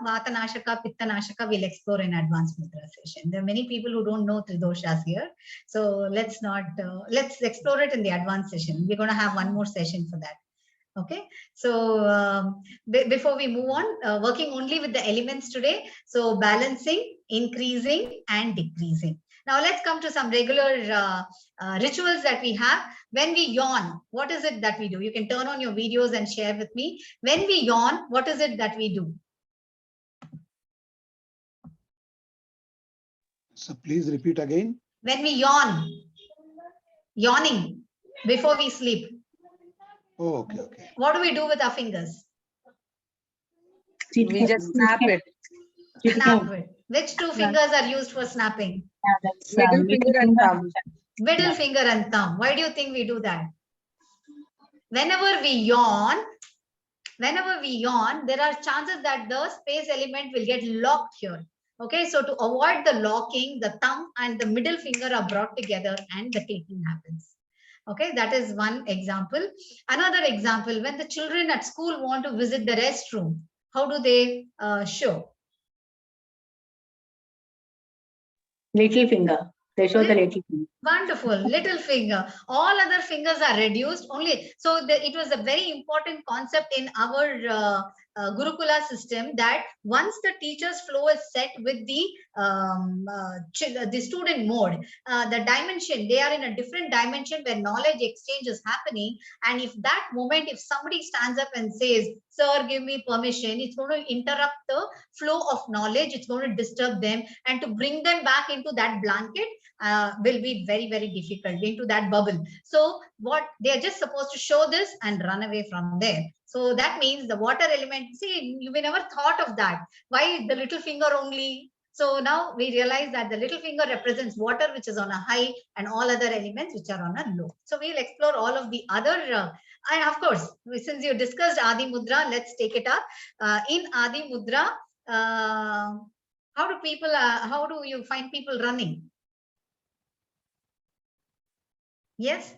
[SPEAKER 2] Vata Nashaka, Pitta Nashaka. We'll explore in advanced mudra session. There are many people who don't know Tridoshas here. So let's explore it in the advanced session. We're going to have one more session for that. Okay, so before we move on, working only with the elements today. So balancing, increasing, and decreasing. Now let's come to some regular rituals that we have. When we yawn, what is it that we do? You can turn on your videos and share with me. When we yawn, what is it that we do?
[SPEAKER 3] So please repeat again.
[SPEAKER 2] When we yawn, yawning before we sleep.
[SPEAKER 3] Oh, okay, okay.
[SPEAKER 2] What do we do with our fingers?
[SPEAKER 4] We just snap it.
[SPEAKER 2] Snap it. Which two fingers are used for snapping?
[SPEAKER 4] Middle finger and thumb.
[SPEAKER 2] Middle finger and thumb. Why do you think we do that? Whenever we yawn, there are chances that the space element will get locked here. Okay, so to avoid the locking, the thumb and the middle finger are brought together and the clicking happens. Okay, that is one example. Another example, when the children at school want to visit the restroom, how do they show?
[SPEAKER 6] Little finger. They show the little finger.
[SPEAKER 2] Wonderful, little finger. All other fingers are reduced only. So it was a very important concept in our Gurukula system that once the teacher's flow is set with the student mode, the dimension, they are in a different dimension where knowledge exchange is happening. And if that moment, if somebody stands up and says, "Sir, give me permission," it's going to interrupt the flow of knowledge. It's going to disturb them, and to bring them back into that blanket, will be very, very difficult into that bubble. So what they are just supposed to show this and run away from there. So that means the water element, see, we never thought of that. Why the little finger only? So now we realize that the little finger represents water, which is on a high, and all other elements which are on a low. So we'll explore all of the other, and of course, since you discussed Adi Mudra, let's take it up. In Adi Mudra, how do you find people running? Yes?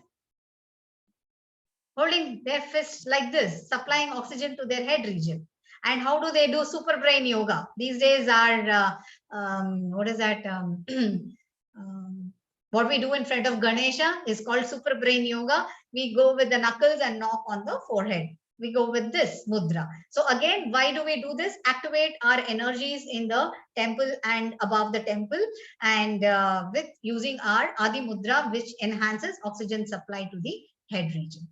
[SPEAKER 2] Holding their fists like this, supplying oxygen to their head region. And how do they do super brain yoga? These days are, what is that? What we do in front of Ganesha is called super brain yoga. We go with the knuckles and knock on the forehead. We go with this mudra. So again, why do we do this? Activate our energies in the temple and above the temple, and with using our Adi Mudra, which enhances oxygen supply to the head region.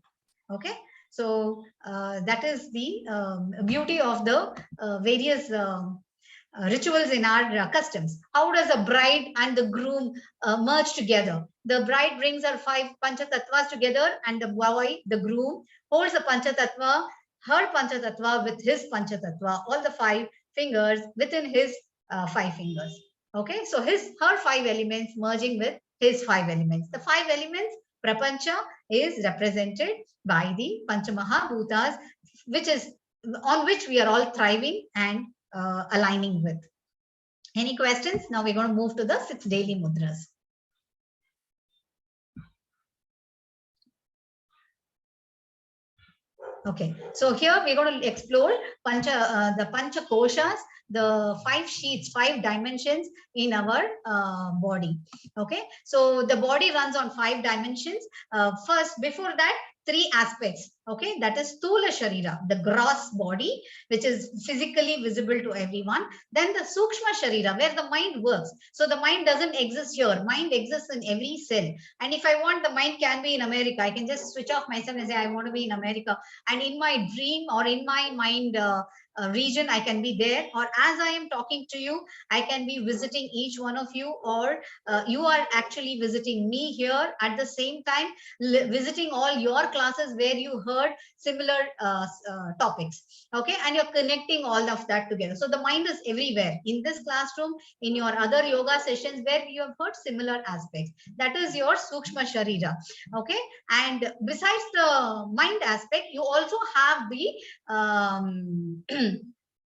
[SPEAKER 2] Okay, so that is the beauty of the various rituals in our customs. How does a bride and the groom merge together? The bride brings her 5 panchatattvas together, and the boy, the groom, holds the panchatattva, her panchatattva with his panchatattva, all the 5 fingers within his 5 fingers. Okay, so her 5 elements merging with his 5 elements. The 5 elements, prapancha, is represented by the Panchamahabhutas, which is on which we are all thriving and aligning with. Any questions? Now we're going to move to the 6 daily mudras. Okay, so here we're going to explore the Pancha Koshas, the 5 sheets, 5 dimensions in our body. Okay, so the body runs on 5 dimensions. First, before that, 3 aspects. Okay, that is Stula Sharira, the gross body, which is physically visible to everyone. Then the Sukshma Sharira, where the mind works. So the mind doesn't exist here. Mind exists in every cell. And if I want, the mind can be in America. I can just switch off myself and say, I want to be in America. And in my dream or in my mind region, I can be there. Or as I am talking to you, I can be visiting each one of you, or you are actually visiting me here at the same time, visiting all your classes where you heard similar topics. Okay, and you're connecting all of that together. So the mind is everywhere, in this classroom, in your other yoga sessions where you have heard similar aspects. That is your Sukshma Sharira. Okay, and besides the mind aspect, you also have the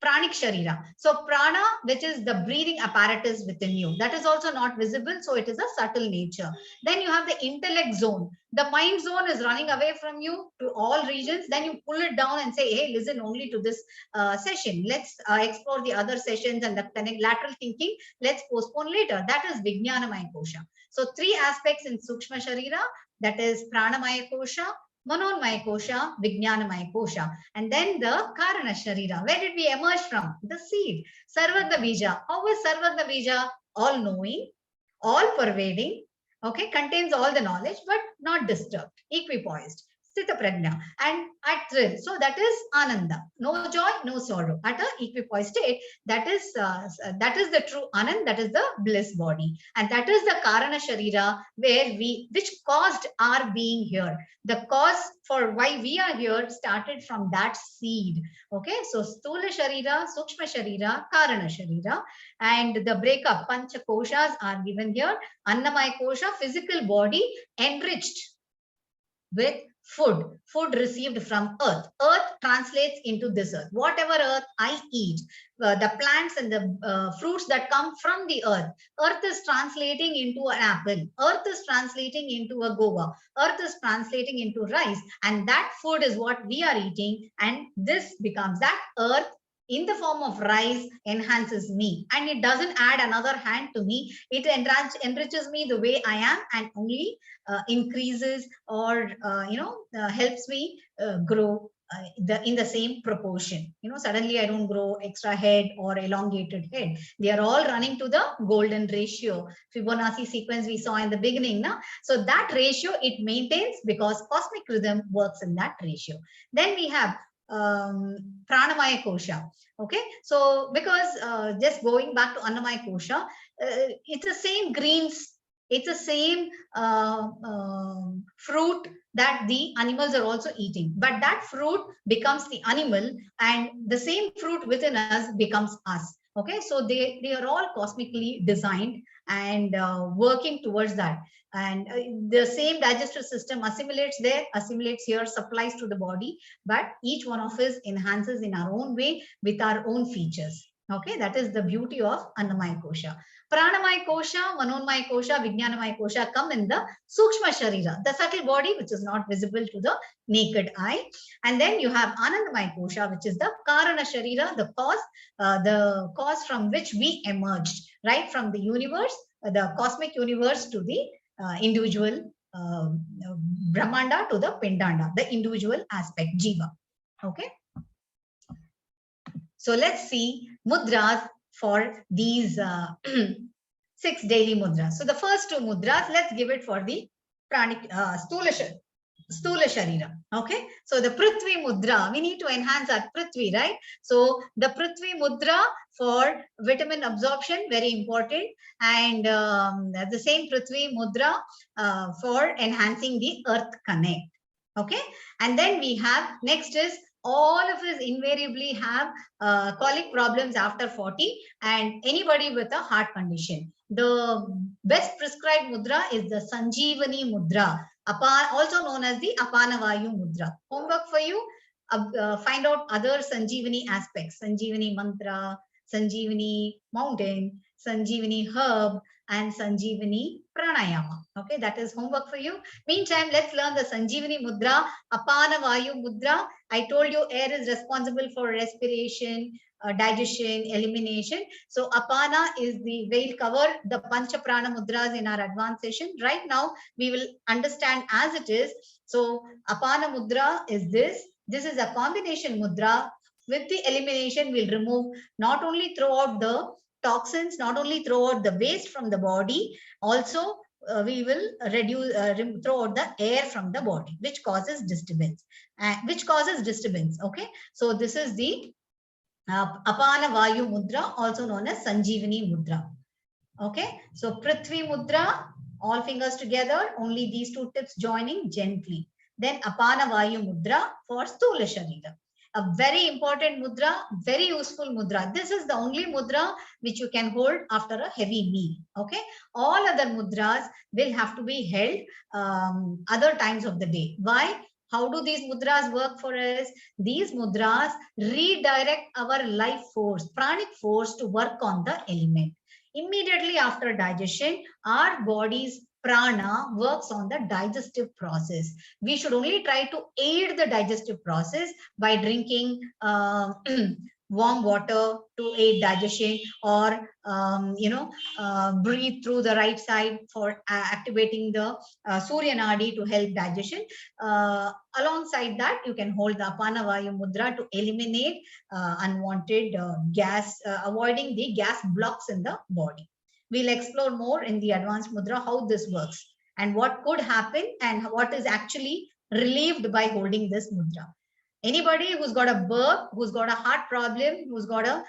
[SPEAKER 2] pranic sharira. So prana, which is the breathing apparatus within you, that is also not visible, so it is a subtle nature. Then you have the intellect zone. The mind zone is running away from you to all regions. Then you pull it down and say, hey, listen only to this session. Let's explore the other sessions, and the lateral thinking, let's postpone later. That is Vijnanamaya Kosha. So 3 aspects in Sukshma Sharira, that is Pranamaya Kosha, Manonmaya Kosha, Vijnanamaya Kosha. And then the Karana Sharira. Where did we emerge from? The seed. Sarvadha Bija. How is Sarvadha Bija? All knowing, all pervading, okay, contains all the knowledge, but not disturbed, equipoised, Sthita Prajna, and at thrill. So that is Ananda. No joy, no sorrow. At an equipoised state, that is the true Anand, that is the bliss body. And that is the Karana Sharira, which caused our being here. The cause for why we are here started from that seed. Okay, so Stula Sharira, Sukshma Sharira, Karana Sharira, and the breakup, Pancha Koshas are given here. Annamaya Kosha, physical body enriched with food received from earth. Earth translates into this earth. Whatever earth I eat, the plants and the fruits that come from the earth, earth is translating into an apple, earth is translating into a guava, earth is translating into rice, and that food is what we are eating, and this becomes that earth in the form of rice enhances me, and it doesn't add another hand to me. It enriches me the way I am, and only increases or helps me grow in the same proportion. Suddenly I don't grow extra head or elongated head. They are all running to the golden ratio, Fibonacci sequence we saw in the beginning. So that ratio it maintains because cosmic rhythm works in that ratio. Then we have Pranamaya Kosha. Okay, so because just going back to Annamaya Kosha, it's the same greens It's the same fruit that the animals are also eating, but that fruit becomes the animal, and the same fruit within us becomes us. Okay, so they are all cosmically designed and working towards that. And the same digestive system assimilates there, assimilates here, supplies to the body, but each one of us enhances in our own way with our own features. Okay, that is the beauty of Annamaya Kosha. Pranamaya Kosha, Manomaya Kosha, Vijnanamaya Kosha come in the Sukshma Sharira, the subtle body which is not visible to the naked eye. And then you have Anandamaya Kosha, which is the Karana Sharira, the cause from which we emerged, right from the universe, the cosmic universe, to the individual Brahmanda to the Pindanda, the individual aspect, Jiva. Okay. So let's see mudras for these 6 daily mudras. So the first 2 mudras, let's give it for the pranic Stula Sharira. Okay. So the Prithvi Mudra, we need to enhance our Prithvi, right? So the Prithvi Mudra for vitamin absorption, very important. And the same Prithvi Mudra for enhancing the earth connect. Okay. And then we have, next is, all of us invariably have colic problems after 40, and anybody with a heart condition. The best prescribed mudra is the Sanjeevani Mudra, also known as the Apanavayu Mudra. Homework for you, find out other Sanjeevani aspects, Sanjeevani Mantra, Sanjeevani Mountain, Sanjeevani Herb, and Sanjeevani Pranayama. Okay, that is homework for you. Meantime, let's learn the Sanjeevani Mudra, Apanavayu Mudra. I told you air is responsible for respiration, digestion, elimination. So Apana is the veil cover, the Pancha Prana Mudras in our advanced session. Right now, we will understand as it is. So Apana Mudra is this. This is a combination mudra. With the elimination, we'll remove not only throughout the toxins, not only throughout the waste from the body, also we will reduce, throw out the air from the body, which causes disturbance. Okay, so this is the Apana Vayu Mudra, also known as Sanjeevani Mudra. Okay, so Prithvi Mudra, all fingers together, only these 2 tips joining gently. Then Apana Vayu Mudra for Stula Sharira. A very important mudra, very useful mudra. This is the only mudra which you can hold after a heavy meal. Okay, all other mudras will have to be held other times of the day. Why? How do these mudras work for us? These mudras redirect our life force, pranic force, to work on the element. Immediately after digestion, our body's prana works on the digestive process. We should only try to aid the digestive process by drinking warm water to aid digestion, or breathe through the right side for activating the Surya Nadi to help digestion. Alongside that, you can hold the Apana Vayu Mudra to eliminate unwanted gas, avoiding the gas blocks in the body. We'll explore more in the advanced mudra how this works and what could happen and what is actually relieved by holding this mudra. Anybody who's got a burp, who's got a heart problem, who's got a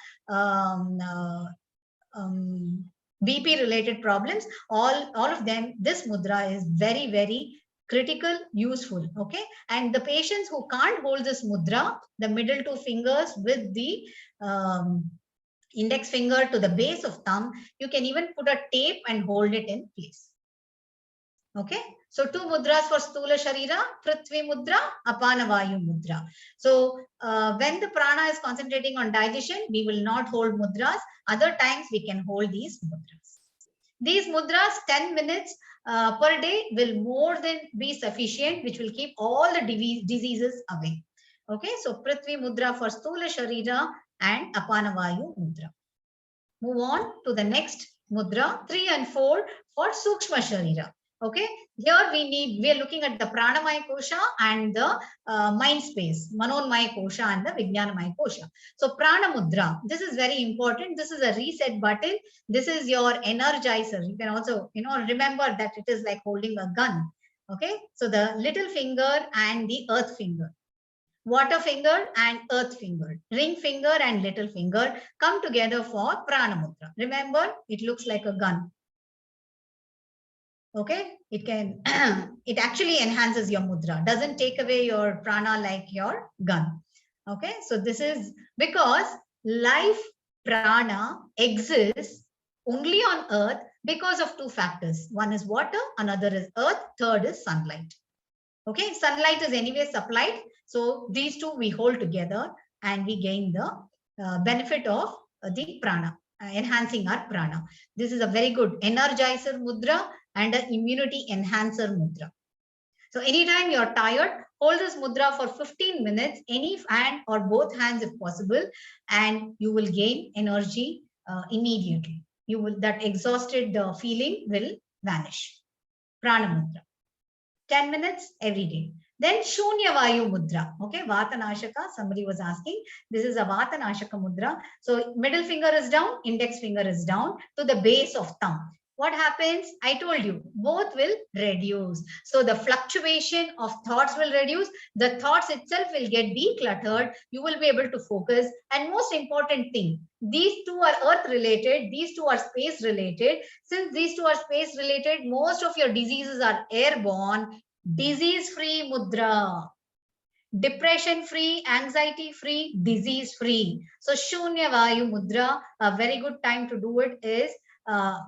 [SPEAKER 2] BP related problems, all of them, this mudra is very, very critical, useful. Okay, and the patients who can't hold this mudra, the middle 2 fingers with the index finger to the base of thumb, you can even put a tape and hold it in place. Okay, so 2 mudras for Stula Sharira, Prithvi Mudra, Apana Vayu Mudra. So when the prana is concentrating on digestion, we will not hold mudras. Other times we can hold these mudras. These mudras, 10 minutes per day will more than be sufficient, which will keep all the diseases away. Okay, so Prithvi Mudra for Stula Sharira and Apana Vayu Mudra. Move on to the next mudra, 3 and 4 for Sukshma Sharira. Okay, here we are looking at the Pranamaya Kosha and the mind space, Manonmaya Kosha and the Vijnanamaya Kosha. So Prana Mudra, this is very important. This is a reset button. This is your energizer. You can also, remember that it is like holding a gun. Okay, so the little finger and the earth finger, water finger and earth finger, ring finger and little finger come together for Prana Mudra. Remember, it looks like a gun. Okay, it can, it actually enhances your mudra, doesn't take away your prana like your gun. Okay, so this is because life prana exists only on earth because of two factors. One is water, another is earth, third is sunlight. Okay, sunlight is anyway supplied. So these two we hold together and we gain the benefit of the prana, enhancing our prana. This is a very good energizer mudra and an immunity enhancer mudra. So anytime you're tired, hold this mudra for 15 minutes, any hand or both hands if possible, and you will gain energy immediately. You will, that exhausted feeling will vanish. Prana mudra. 10 minutes every day. Then Shunya Vayu Mudra. Okay, Vatanashaka, somebody was asking. This is a Vatanashaka Mudra. So middle finger is down, index finger is down to the base of thumb. What happens? I told you, both will reduce. So the fluctuation of thoughts will reduce. The thoughts itself will get decluttered. You will be able to focus. And most important thing, these two are earth related. These two are space related. Since these two are space related, most of your diseases are airborne. Disease free mudra. Depression free, anxiety free, disease free. So Shunya Vayu Mudra, a very good time to do it is,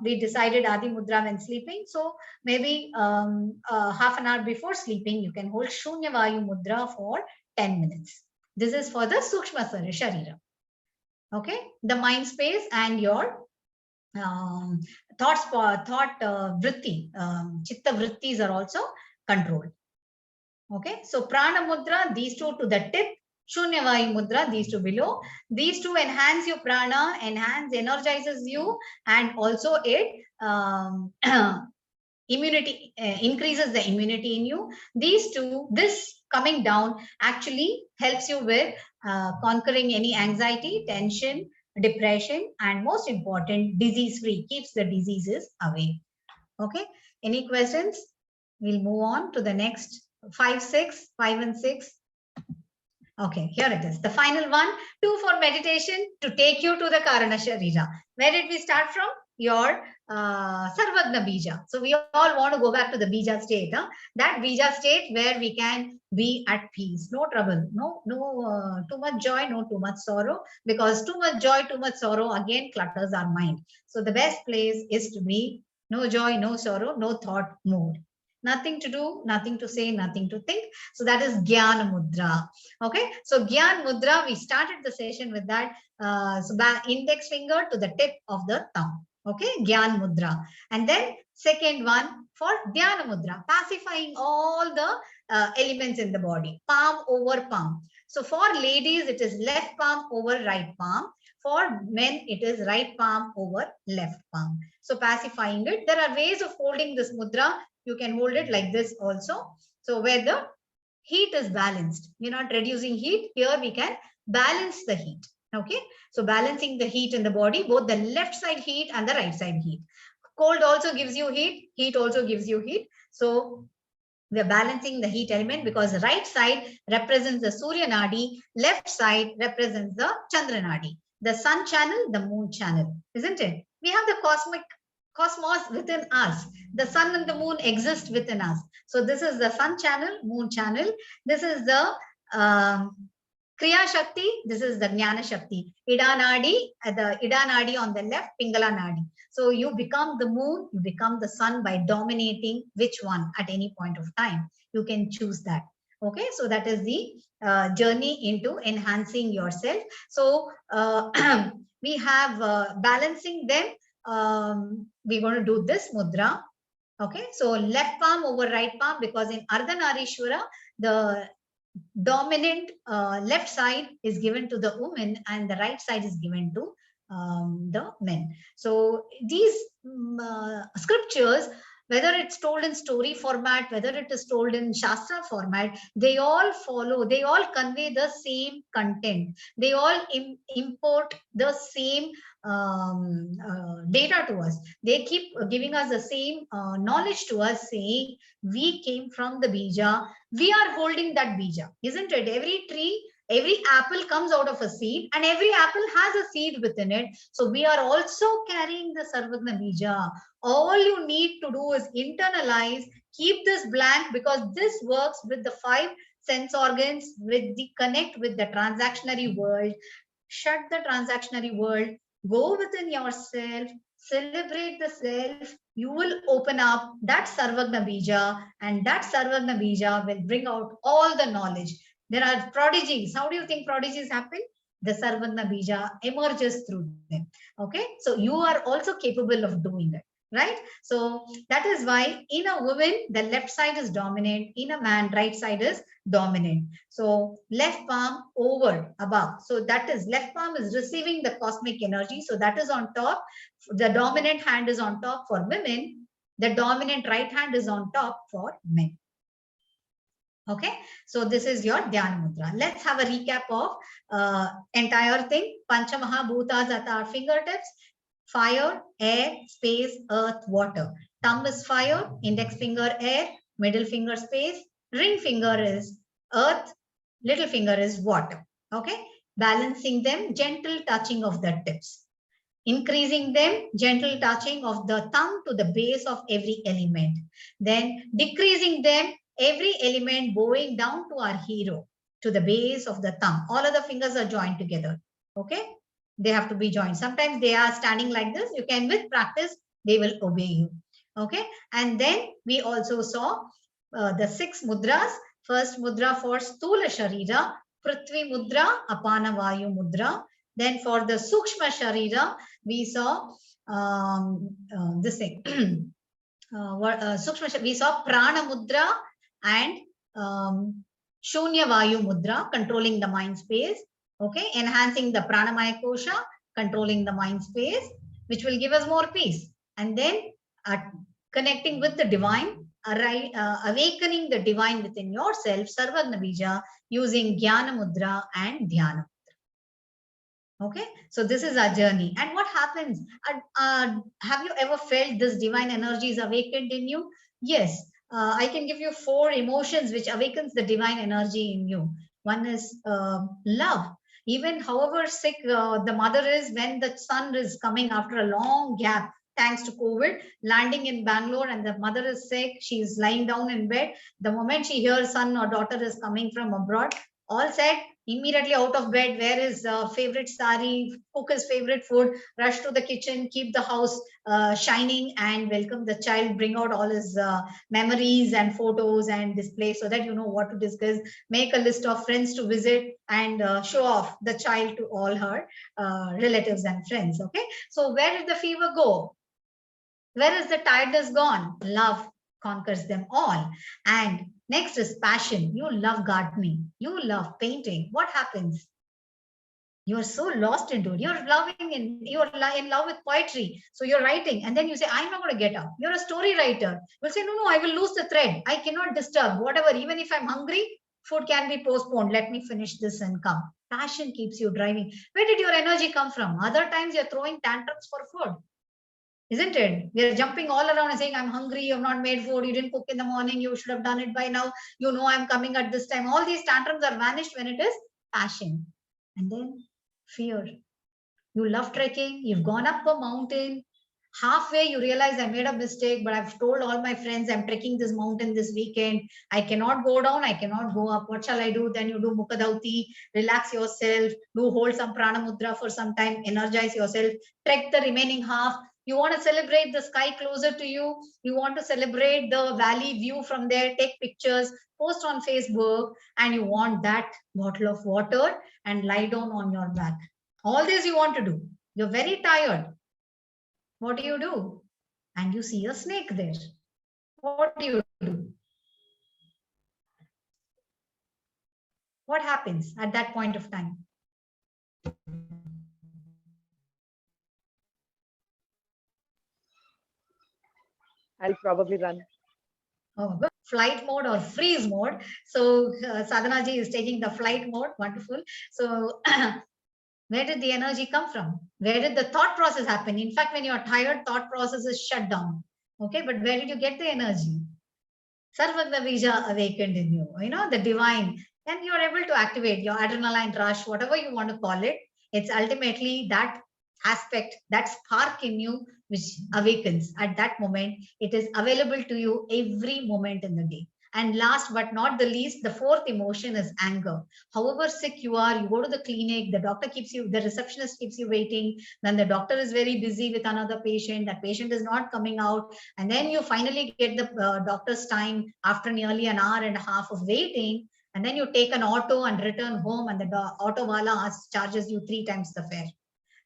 [SPEAKER 2] we decided Adi Mudra when sleeping. So maybe half an hour before sleeping, you can hold Shunya Vayu Mudra for 10 minutes. This is for the Sukshma Sharira. Okay, the mind space and your thought vritti, chitta vrittis are also controlled. Okay, so prana mudra, these two to the tip, shunya vayu mudra, these two below. These two enhance your prana, energizes you, and also it immunity increases the immunity in you. These two, this coming down actually helps you with conquering any anxiety, tension, depression, and most important, disease free, keeps the diseases away. Okay, any questions? We'll move on to the next 5 and 6. Okay, here it is, the final one, 2 for meditation to take you to the Karana Sharira. Where did we start from? Your Sarvagna Bija. So we all want to go back to the Bija state, huh? That Bija state where we can be at peace, no trouble, no too much joy, no too much sorrow, because too much joy, too much sorrow again clutters our mind. So the best place is to be no joy, no sorrow, no thought mode. Nothing to do, nothing to say, nothing to think. So that is Gyan Mudra. Okay, so Gyan Mudra, we started the session with that. So index finger to the tip of the thumb. Okay, Gyan Mudra. And then second one for Dhyana Mudra, pacifying all the elements in the body, palm over palm. So for ladies, it is left palm over right palm. For men, it is right palm over left palm. So pacifying it. There are ways of holding this mudra. You can hold it like this also. So where the heat is balanced, we're not reducing heat. Here we can balance the heat. Okay, so balancing the heat in the body, both the left side heat and the right side heat. Cold also gives you heat, heat also gives you heat. So we're balancing the heat element because the right side represents the Surya Nadi, left side represents the Chandra Nadi. The sun channel, the moon channel, isn't it? We have the cosmos within us. The sun and the moon exist within us. So this is the sun channel, moon channel. This is the Kriya Shakti. This is the Jnana Shakti. Ida Nadi on the left, Pingala Nadi. So you become the moon, you become the sun by dominating which one at any point of time. You can choose that. Okay, so that is the journey into enhancing yourself. So we have balancing them. We're going to do this mudra. Okay, so left palm over right palm, because in Ardhanarishwara, the dominant left side is given to the woman and the right side is given to the men. So these scriptures, whether it's told in story format, whether it is told in Shastra format, they all follow, they all convey the same content. They all import the same data to us. They keep giving us the same knowledge to us, saying we came from the bija, we are holding that bija, isn't it? Every tree, Every apple comes out of a seed, and every apple has a seed within it. So we are also carrying the Sarvagna Bija. All you need to do is internalize, keep this blank, because this works with the 5 sense organs, with the connect with the transactionary world. Shut the transactionary world, go within yourself, celebrate the self. You will open up that Sarvagna Bija, and that Sarvagna Bija will bring out all the knowledge. There are prodigies. How do you think prodigies happen? The Sarvagna Bija emerges through them. Okay, so you are also capable of doing it, right? So that is why in a woman, the left side is dominant. In a man, right side is dominant. So left palm over, above. So that is, left palm is receiving the cosmic energy. So that is on top. The dominant hand is on top for women. The dominant right hand is on top for men. Okay, so this is your Dhyana Mudra. Let's have a recap of entire thing. Pancha Mahabhutas at our fingertips: fire, air, space, earth, water. Thumb is fire, index finger air, middle finger space, ring finger is earth, little finger is water. Okay, balancing them, gentle touching of the tips. Increasing them, gentle touching of the thumb to the base of every element. Then decreasing them, every element bowing down to our hero, to the base of the thumb. All of the fingers are joined together. Okay, they have to be joined. Sometimes they are standing like this. You can, with practice, they will obey you. Okay, and then we also saw the 6 mudras. First mudra for Stula Sharira, Prithvi Mudra, Apana Vayu Mudra. Then for the Sukshma Sharira, we saw this thing. We saw Prana Mudra and Shunya Vayu Mudra, controlling the mind space. Okay, enhancing the Pranamaya Kosha, controlling the mind space, which will give us more peace. And then connecting with the divine, awakening the divine within yourself, Sarvagna Bija, using Jnana Mudra and Dhyana. Okay, so this is our journey. And what happens? Have you ever felt this divine energy is awakened in you? Yes, I can give you 4 emotions which awakens the divine energy in you. One is love. Even however sick the mother is, when the son is coming after a long gap, thanks to COVID, landing in Bangalore, and the mother is sick, she is lying down in bed. The moment she hears son or daughter is coming from abroad, all said, immediately out of bed, wear his favorite sari, cook his favorite food, rush to the kitchen, keep the house shining, and welcome the child, bring out all his memories and photos and display, so that you know what to discuss. Make a list of friends to visit and show off the child to all her relatives and friends. Okay, so where did the fever go? Where is the tiredness gone? Love conquers them all. And next is passion. You love gardening. You love painting. What happens? You're so lost into it. You're in love with poetry. So you're writing, and then you say, I'm not going to get up. You're a story writer. You'll say, no, I will lose the thread. I cannot disturb. Whatever, even if I'm hungry, food can be postponed. Let me finish this and come. Passion keeps you driving. Where did your energy come from? Other times you're throwing tantrums for food. Isn't it? We are jumping all around and saying, I'm hungry, you have not made food, you didn't cook in the morning, you should have done it by now, you know I'm coming at this time. All these tantrums are vanished when it is passion. And then fear. You love trekking, you've gone up a mountain, halfway you realize I made a mistake, but I've told all my friends I'm trekking this mountain this weekend. I cannot go down, I cannot go up. What shall I do? Then you do Mukadauti, relax yourself, do hold some Prana Mudra for some time, energize yourself, trek the remaining half. You want to celebrate the sky closer to you. You want to celebrate the valley view from there, take pictures, post on Facebook, and you want that bottle of water and lie down on your back. All this you want to do. You're very tired. What do? And you see a snake there. What do? What happens at that point of time?
[SPEAKER 4] I'll probably run.
[SPEAKER 2] Oh, good. Flight mode or freeze mode. So Sadhana ji is taking the flight mode. Wonderful. So where did the energy come from? Where did the thought process happen? In fact, when you're tired, thought process is shut down. Okay, but where did you get the energy? Sarvagna Bija awakened in you. You know, the divine. then you're able to activate your adrenaline rush, whatever you want to call it. It's ultimately that aspect, that spark in you, which awakens at that moment. It is available to you every moment in the day. And last but not the least, the fourth emotion is anger. However sick you are, you go to the clinic, the doctor keeps you, the receptionist keeps you waiting, then the doctor is very busy with another patient, that patient is not coming out, and then you finally get the doctor's time after nearly an hour and a half of waiting, and then you take an auto and return home, and the auto wala charges you 3 times the fare.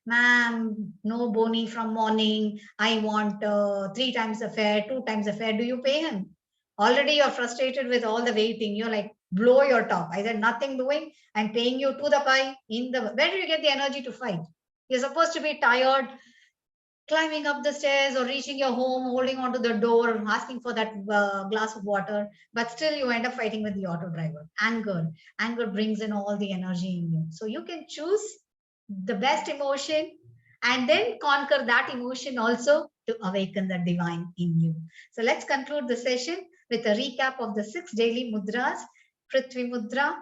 [SPEAKER 2] Ma'am, no boni from morning. I want 3 times the fare, 2 times the fare. Do you pay him? Already you're frustrated with all the waiting. You're like, blow your top. I said, nothing doing. I'm paying you to the pie. Where do you get the energy to fight? You're supposed to be tired, climbing up the stairs or reaching your home, holding onto the door, asking for that glass of water, but still you end up fighting with the auto driver. Anger brings in all the energy in you. So you can choose the best emotion and then conquer that emotion also to awaken the divine in you. So let's conclude the session with a recap of the 6 daily mudras. Prithvi Mudra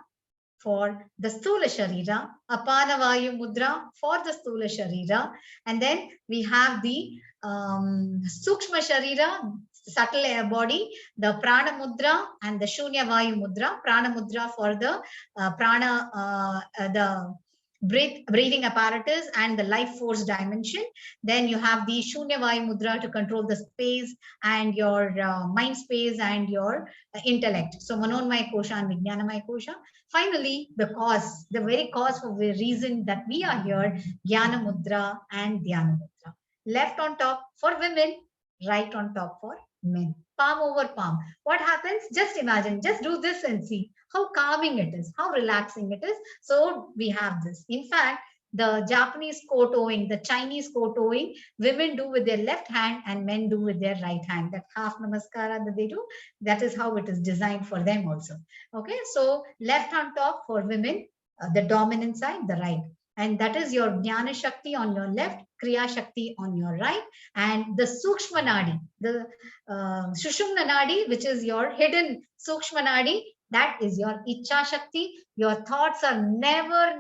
[SPEAKER 2] for the Sthula Sharira, Apana Vayu Mudra for the Sthula Sharira, and then we have the Sukshma Sharira, subtle air body, the Prana Mudra and the Shunya Vayu Mudra. Prana Mudra for the the breathing apparatus and the life force dimension. Then you have the Shunya Vayu Mudra to control the space and your mind space and your intellect. So Manonmaya Kosha and Vijnanamaya Kosha. Finally, the cause, the very cause for the reason that we are here, Jnana Mudra and Dhyana Mudra. Left on top for women, right on top for men. Palm over palm. What happens? Just imagine, just do this and see how calming it is, how relaxing it is. So we have this. In fact, the Japanese kotouing, the Chinese kotouing, women do with their left hand and men do with their right hand. That half namaskara that they do, that is how it is designed for them also. Okay, so left on top for women, the dominant side, the right. And that is your Jnana Shakti on your left, Kriya Shakti on your right, and the Sukshma Nadi, the Shushumna Nadi, which is your hidden Sukshma Nadi, that is your Ichcha Shakti. Your thoughts are never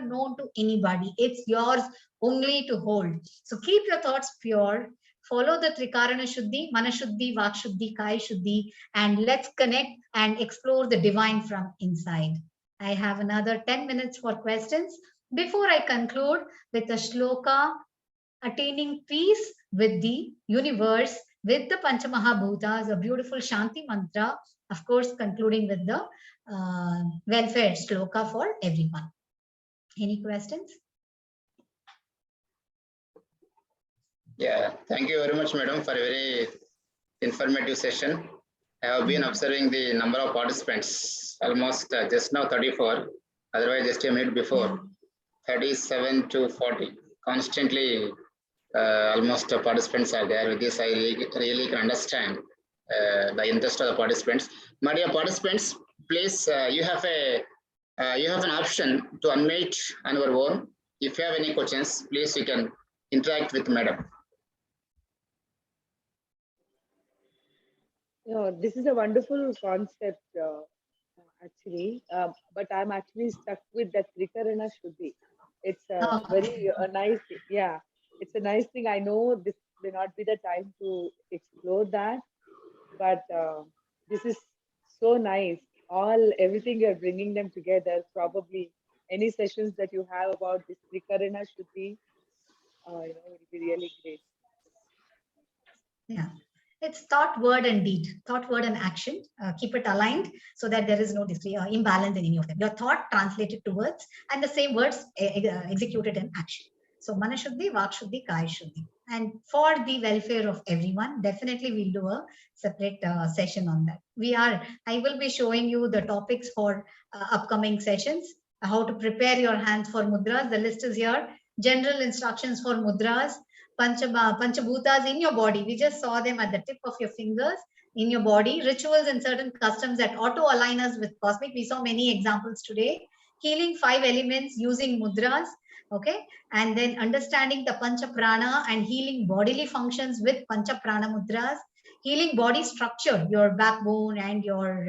[SPEAKER 2] known to anybody. It's yours only to hold. So keep your thoughts pure. Follow the Trikarana Shuddhi, Mana Shuddhi, Vak Shuddhi, Kaya Shuddhi, and let's connect and explore the divine from inside. I have another 10 minutes for questions. Before I conclude with a shloka, attaining peace with the universe, with the Panchamahabhutas, a beautiful Shanti mantra, of course, concluding with the welfare shloka for everyone. Any questions?
[SPEAKER 1] Yeah, thank you very much, madam, for a very informative session. I have been observing the number of participants, almost just now 34, otherwise just a minute before, 37 to 40. Constantly, almost participants are there. With this, I really can understand the interest of the participants. My dear participants, please, you have an option to unmute on your own. If you have any questions, please you can interact with madam.
[SPEAKER 4] This is a wonderful concept, actually. But I'm actually stuck with that Trikarana Shuddhi. It's a very nice, yeah. It's a nice thing. I know this may not be the time to explore that, but this is so nice. Everything you're bringing them together. Probably any sessions that you have about this Trikarana Shuddhi, it will be really great.
[SPEAKER 2] Yeah. It's thought, word, and deed. Thought, word, and action. Keep it aligned so that there is no imbalance in any of them. Your thought translated to words and the same words executed in action. So Mana Shuddhi, Vak Shuddhi, Kaya Shuddhi. And for the welfare of everyone, definitely we'll do a separate session on that. I will be showing you the topics for upcoming sessions, how to prepare your hands for mudras. The list is here. General instructions for mudras. Panchabhutas in your body. We just saw them at the tip of your fingers in your body. Rituals and certain customs that auto-align us with cosmic. We saw many examples today. Healing 5 elements using mudras. Okay. And then understanding the Pancha Prana and healing bodily functions with Pancha Prana mudras. Healing body structure, your backbone and your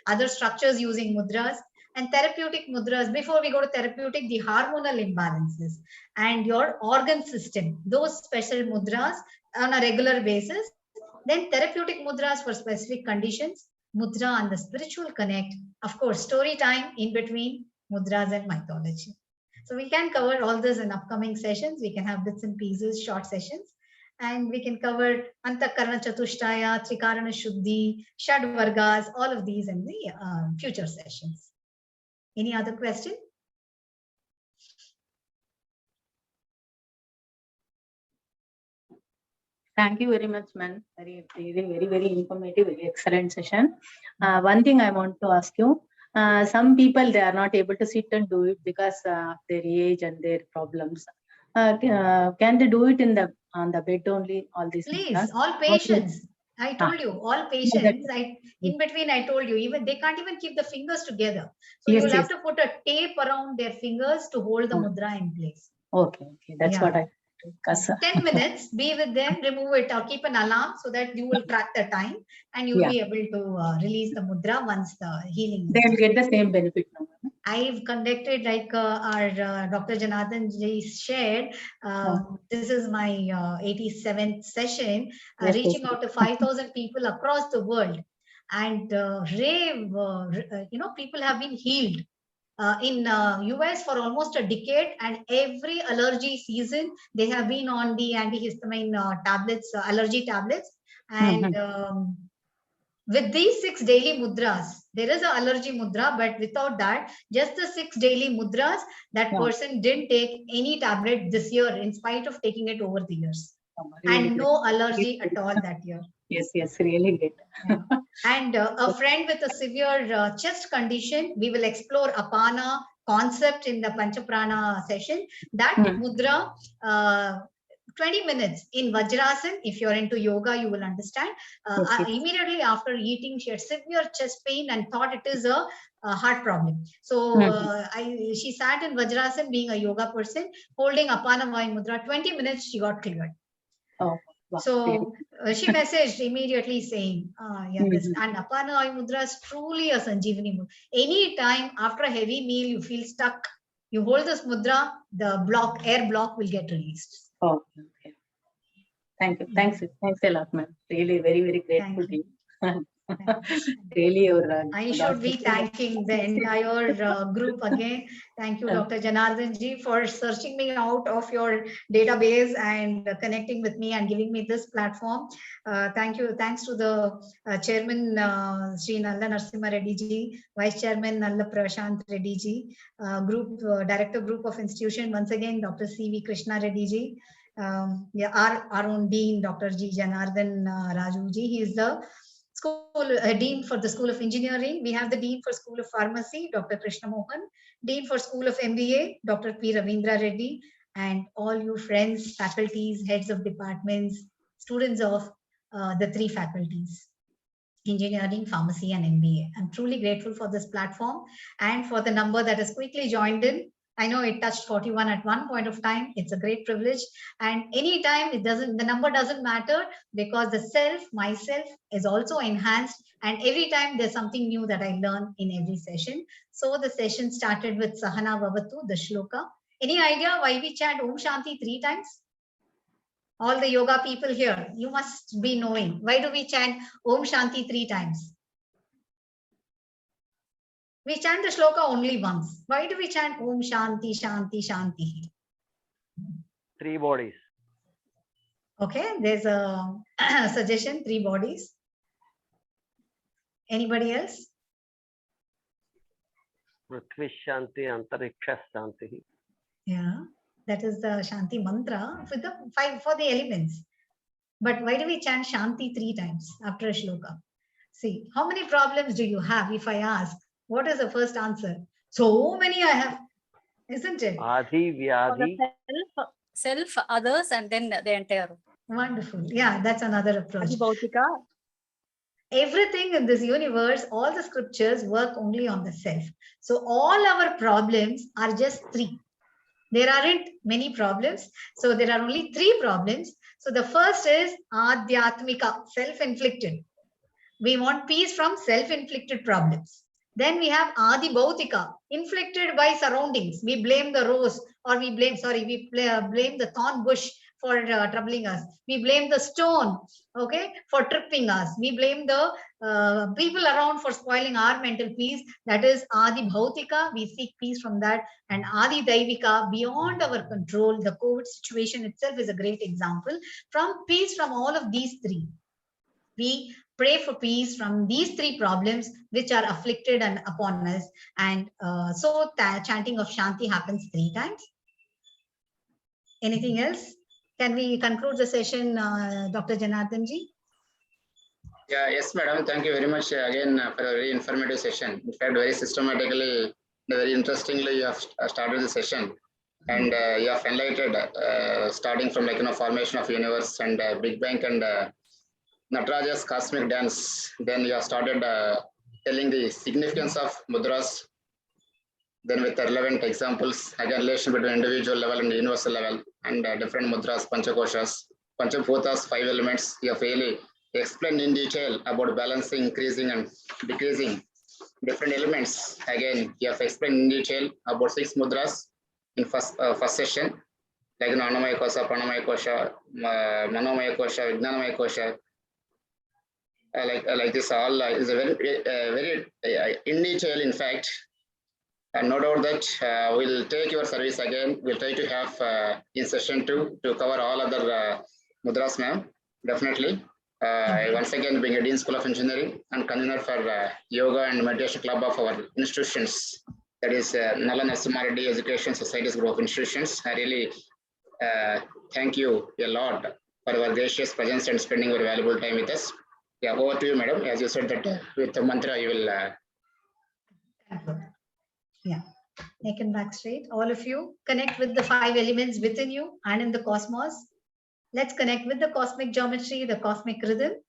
[SPEAKER 2] other structures using mudras. And therapeutic mudras, before we go to therapeutic, the hormonal imbalances and your organ system, those special mudras on a regular basis. Then therapeutic mudras for specific conditions, mudra and the spiritual connect. Of course, story time in between mudras and mythology. So we can cover all this in upcoming sessions. We can have bits and pieces, short sessions. And we can cover Antakarana Chatushtaya, Trikarana Shuddhi, Shad Vargas, all of these in the future sessions. Any other question?
[SPEAKER 6] Thank you very much, ma'am. Very informative, very excellent session. One thing I want to ask you, some people, they are not able to sit and do it because of their age and their problems. Can they do it on the bed only, all these
[SPEAKER 2] Please,
[SPEAKER 6] mudras?
[SPEAKER 2] all patients. I told you, all patients. In between, I told you, even they can't even keep the fingers together. So
[SPEAKER 6] Yes,
[SPEAKER 2] you will have
[SPEAKER 6] yes.
[SPEAKER 2] to put a tape around their fingers to hold the mudra in place.
[SPEAKER 6] Okay, that's
[SPEAKER 2] Yeah.
[SPEAKER 6] what I.
[SPEAKER 2] 10 minutes, be with them, remove it, or keep an alarm so that you will track the time and you will be able to release the mudra once the healing is
[SPEAKER 6] They will
[SPEAKER 2] done.
[SPEAKER 6] get the same benefit now.
[SPEAKER 2] I've conducted, like our Dr. Janardhan ji shared, this is my 87th session, reaching out to 5,000 people across the world. And people have been healed. In US for almost a decade, and every allergy season they have been on the antihistamine tablets, allergy tablets, and with these 6 daily mudras, there is an allergy mudra, but without that, just the 6 daily mudras, that person didn't take any tablet this year in spite of taking it over the years.
[SPEAKER 6] Really
[SPEAKER 2] And
[SPEAKER 6] great.
[SPEAKER 2] no allergy at all that year.
[SPEAKER 6] Yes, really great.
[SPEAKER 2] Yeah. And a friend with a severe chest condition, we will explore Apana concept in the Panchaprana session. That mudra, 20 minutes in Vajrasan. If you're into yoga, you will understand. Immediately after eating, she had severe chest pain and thought it is a heart problem. So she sat in Vajrasan, being a yoga person, holding Apana Vayu mudra. 20 minutes, she got cleared.
[SPEAKER 6] Oh. Wow.
[SPEAKER 2] So she messaged immediately saying, this and Apana Vayu mudra is truly a Sanjeevani mudra. Any time after a heavy meal you feel stuck, you hold this mudra, the air block will get released.
[SPEAKER 6] Oh, okay. Thank you. Thanks a lot, ma'am. Really, very grateful to you. Really,
[SPEAKER 2] I should be thanking the entire group again. Thank you, Dr. Janardhan ji, for searching me out of your database and connecting with me and giving me this platform. Thank you. Thanks to the chairman, Sri Nalla Narasimha Reddy ji, vice chairman Nalla Prashant Reddy ji, director group of institution, once again, Dr. C.V. Krishna Reddy ji. Our own dean, Dr. G. Janardhan Raju ji. He is the dean for the School of Engineering. We have the dean for School of Pharmacy, Dr. Krishna Mohan, dean for School of MBA, Dr. P. Ravindra Reddy, and all you friends, faculties, heads of departments, students of the 3 faculties, Engineering, Pharmacy, and MBA. I'm truly grateful for this platform and for the number that has quickly joined in. I know it touched 41 at one point of time. It's a great privilege. And anytime the number doesn't matter, because the myself is also enhanced. And every time there's something new that I learn in every session. So the session started with Sahana Vavatu, the shloka. Any idea why we chant Om Shanti 3 times? All the yoga people here, you must be knowing. Why do we chant Om Shanti 3 times? We chant the shloka only once. Why do we chant Om Shanti, Shanti, Shanti?
[SPEAKER 5] 3 bodies.
[SPEAKER 2] Okay, there's a suggestion, 3 bodies. Anybody else?
[SPEAKER 5] Prithvi Shanti, Antariksha Shanti.
[SPEAKER 2] Yeah, that is the Shanti mantra for the elements. But why do we chant Shanti 3 times after a shloka? See, how many problems do you have if I ask? What is the first answer? So many I have, isn't it?
[SPEAKER 5] Adi, Vyadhi.
[SPEAKER 8] Self, others, and then the entire.
[SPEAKER 2] Wonderful. Yeah, that's another approach. Everything in this universe, all the scriptures work only on the self. So all our problems are just 3. There aren't many problems. So there are only 3 problems. So the first is Adhyatmika, self-inflicted. We want peace from self-inflicted problems. Then we have Adi Bhautika, inflicted by surroundings. We blame the rose, or we blame, blame the thorn bush for troubling us. We blame the stone, okay, for tripping us. We blame the people around for spoiling our mental peace. That is Adi Bhautika. We seek peace from that. And Adi Daivika, beyond our control. The COVID situation itself is a great example. From peace from all of these three. We pray for peace from these three problems which are afflicted and upon us. And so chanting of Shanti happens 3 times. Anything else? Can we conclude the session, Dr. Janardhan ji?
[SPEAKER 1] Yeah, yes, madam. Thank you very much again for a very informative session. In fact, very systematically, very interestingly, you have started the session. And you have enlightened, starting from formation of universe and Big Bang and Nataraja's cosmic dance. Then you have started telling the significance of mudras. Then with the relevant examples, again, relation between individual level and universal level, and different mudras, panchakoshas, panchabhutas, 5 elements. You have really explained in detail about balancing, increasing and decreasing different elements. Again, you have explained in detail about 6 mudras in first session, like Anamaya Kosha, Pranamaya Kosha, Manomaya Kosha, Vijnanamaya Kosha. Like this all is a very in detail, in fact. And no doubt that we'll take your service again. We'll try to have in session 2 to cover all other mudras, ma'am. Definitely. Once again, being a Dean School of Engineering and convener for Yoga and Meditation Club of our institutions, that is Nala Narasimha Reddy Education Society's group of institutions. I really thank you a lot for your gracious presence and spending your valuable time with us. Yeah, over to you, madam. As you said that with the mantra, you will.
[SPEAKER 2] Yeah, neck and back straight. All of you connect with the 5 elements within you and in the cosmos. Let's connect with the cosmic geometry, the cosmic rhythm,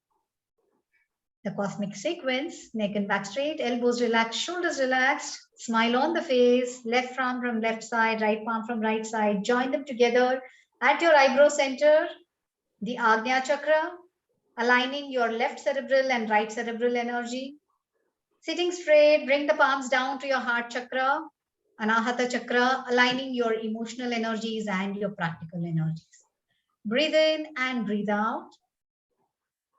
[SPEAKER 2] the cosmic sequence. Neck and back straight, elbows relaxed, shoulders relaxed, smile on the face, left arm from left side, right palm from right side. Join them together at your eyebrow center, the Agnya Chakra, aligning your left cerebral and right cerebral energy. Sitting straight, bring the palms down to your heart chakra, Anahata Chakra, aligning your emotional energies and your practical energies. Breathe in and breathe out.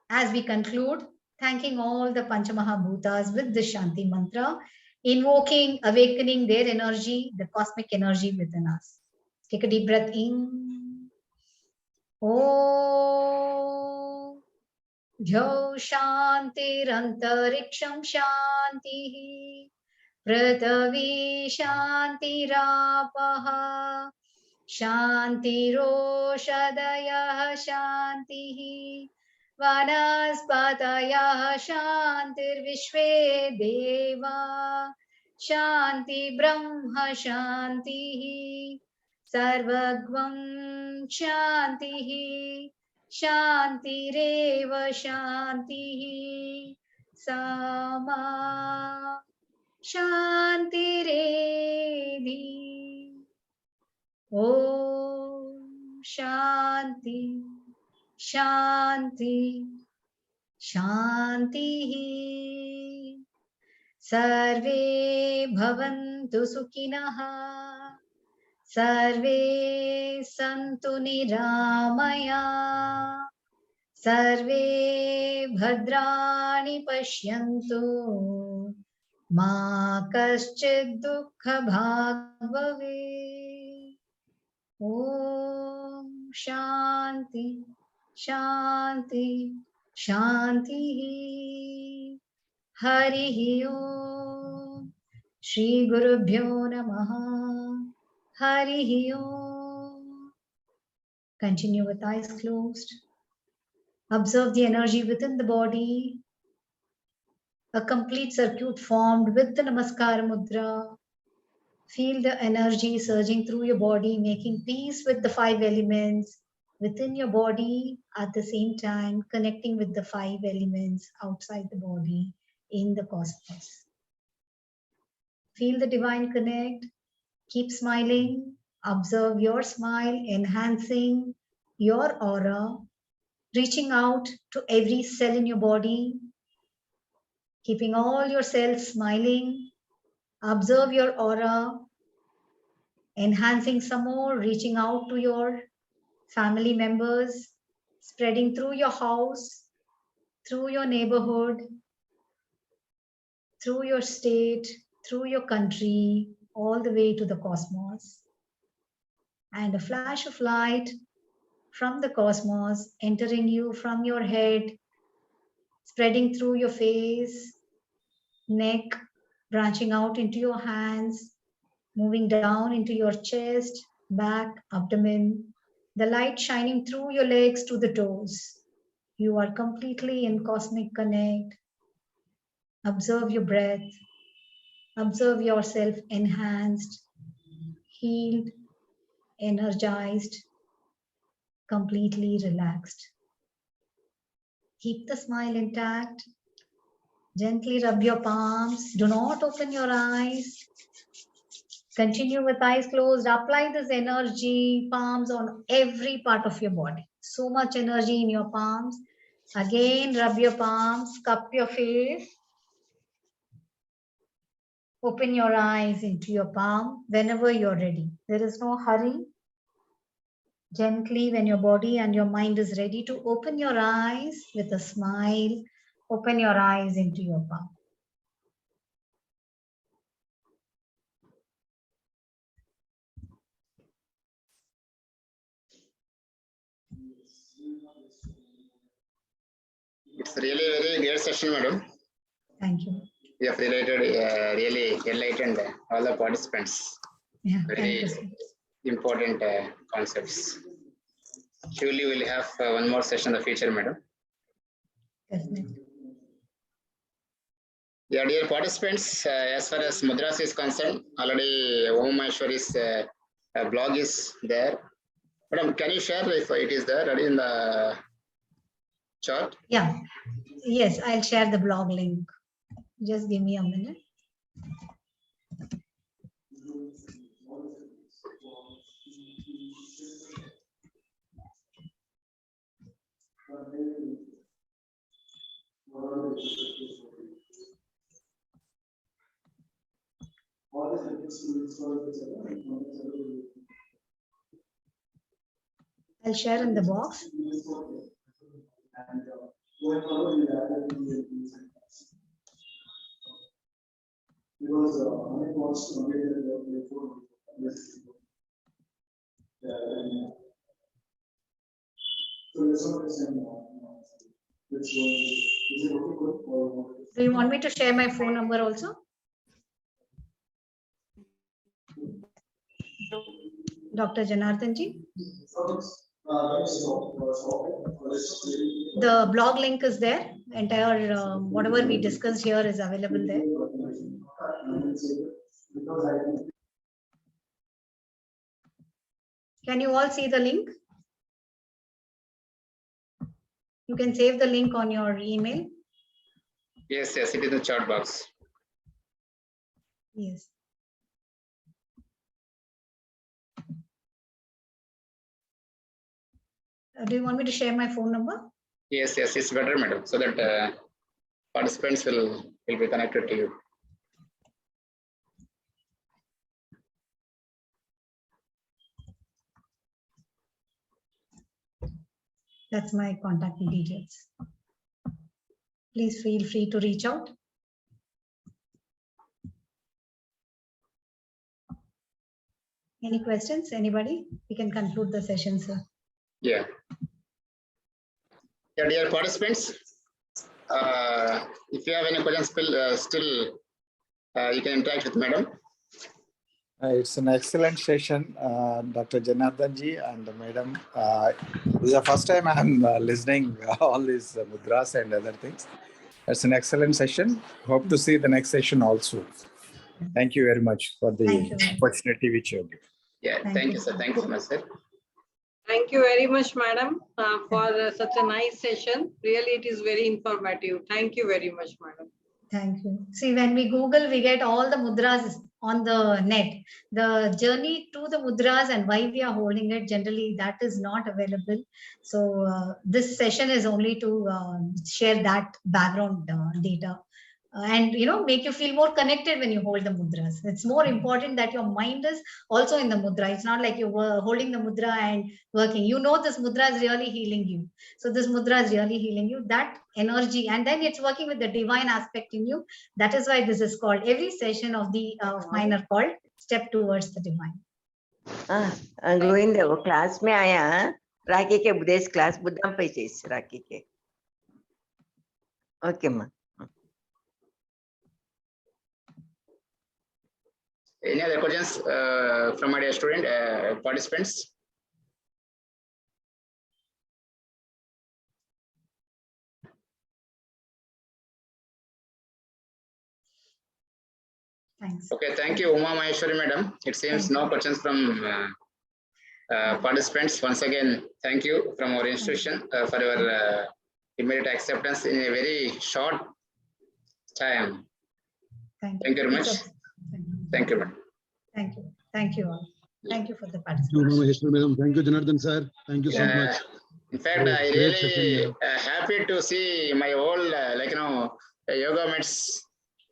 [SPEAKER 2] As we conclude, thanking all the Panchamahabhutas with the Shanti mantra, invoking, awakening their energy, the cosmic energy within us. Take a deep breath in. Om Dhyo Shantirantariksam Shantihi Pratavi Shantirapaha Shantiroshadayah Shantihi Vanaspatayah Shantirvishve Deva Shanti Brahma Shantihi Sarvagvam Shantihi Shantireva Shantihi Sama Shantiredi Om Shanti Shanti Shanti Sarve Bhavantu Sukhinaha Sarve Santu Niramaya Sarve Bhadrani Pashyantu Ma Kaschid Dukkha Bhag Bhave Om Shanti Shanti Shanti Harihi Om Shri Gurubhyo Namaha Harihi Om. Continue with eyes closed. Observe the energy within the body. A complete circuit formed with the Namaskar Mudra. Feel the energy surging through your body, making peace with the 5 elements within your body, at the same time connecting with the 5 elements outside the body in the cosmos. Feel the divine connect. Keep smiling. Observe your smile, enhancing your aura, reaching out to every cell in your body, keeping all your cells smiling. Observe your aura, enhancing some more, reaching out to your family members, spreading through your house, through your neighborhood, through your state, through your country, all the way to the cosmos. And a flash of light from the cosmos entering you from your head, spreading through your face, neck, branching out into your hands, moving down into your chest, back, abdomen, the light shining through your legs to the toes. You are completely in cosmic connect. Observe your breath. Observe yourself enhanced, healed, energized, completely relaxed. Keep the smile intact. Gently rub your palms. Do not open your eyes. Continue with eyes closed. Apply this energy, palms on every part of your body. So much energy in your palms. Again, rub your palms, cup your face. Open your eyes into your palm whenever you're ready. There is no hurry. Gently, when your body and your mind is ready to open your eyes with a smile, open your eyes into your palm.
[SPEAKER 1] It's really very great session, madam.
[SPEAKER 2] Thank you.
[SPEAKER 1] We have really enlightened all the participants.
[SPEAKER 2] Yeah,
[SPEAKER 1] Very
[SPEAKER 2] thank you.
[SPEAKER 1] important concepts. Surely we'll have one more session in the future, madam.
[SPEAKER 2] Definitely.
[SPEAKER 1] Yeah, dear participants, as far as Mudras is concerned, already Om Maheshwari's blog is there. Madam, can you share if it is there already in the chart?
[SPEAKER 2] Yeah. Yes, I'll share the blog link. Just give me a minute. I'll share in the box. Do you want me to share my phone number also? Dr. Janardhan ji? The blog link is there. Entire whatever we discussed here is available there. Can you all see the link? You can save the link on your email.
[SPEAKER 1] Yes, yes, it is in the chat box.
[SPEAKER 2] Yes. Do you want me to share my phone number?
[SPEAKER 1] Yes, yes, it's better, madam, so that participants will be connected to you.
[SPEAKER 2] That's my contact details. Please feel free to reach out. Any questions? Anybody? We can conclude the session, sir.
[SPEAKER 1] Yeah. Yeah, dear participants, if you have any questions, still you can interact with madam.
[SPEAKER 9] It's an excellent session, Dr. Janardhan ji and Madam. This is the first time I'm listening all these mudras and other things. It's an excellent session. Hope to see the next session also. Thank you very much for the opportunity which you give.
[SPEAKER 1] Yeah, thank you, sir. Thank you so much, sir.
[SPEAKER 7] Thank you very much, madam, for such a nice session. Really, it is very informative. Thank you very much, madam.
[SPEAKER 2] Thank you. See, when we Google, we get all the mudras on the net. The journey to the mudras and why we are holding it, generally that is not available. So this session is only to share that background data. and make you feel more connected when you hold the mudras. It's more important that your mind is also in the mudra. It's not like you were holding the mudra and working. This mudra is really healing you. So this mudra is really healing you, that energy, and then it's working with the divine aspect in you. That is why this is called, every session of mine are called Step Towards the Divine.
[SPEAKER 10] Govind वो class में आया राखी के Budesh class बुद्धाम पे chess राखी के okay मां
[SPEAKER 1] Any other questions from my dear student participants?
[SPEAKER 2] Thanks.
[SPEAKER 1] Okay, thank you, Uma Maheshwari madam. It seems no questions from participants. Once again, thank you from our institution for your immediate acceptance in a very short time.
[SPEAKER 2] Thank
[SPEAKER 1] you very much. Thank you, madam.
[SPEAKER 2] Thank you. Thank you all. Thank you for the
[SPEAKER 3] Thank you,
[SPEAKER 2] participation.
[SPEAKER 3] madam. Thank you, Janardhan sir. Thank you so much.
[SPEAKER 1] In fact, I
[SPEAKER 3] Great session,
[SPEAKER 1] really
[SPEAKER 3] madam.
[SPEAKER 1] happy to see my whole yoga mates.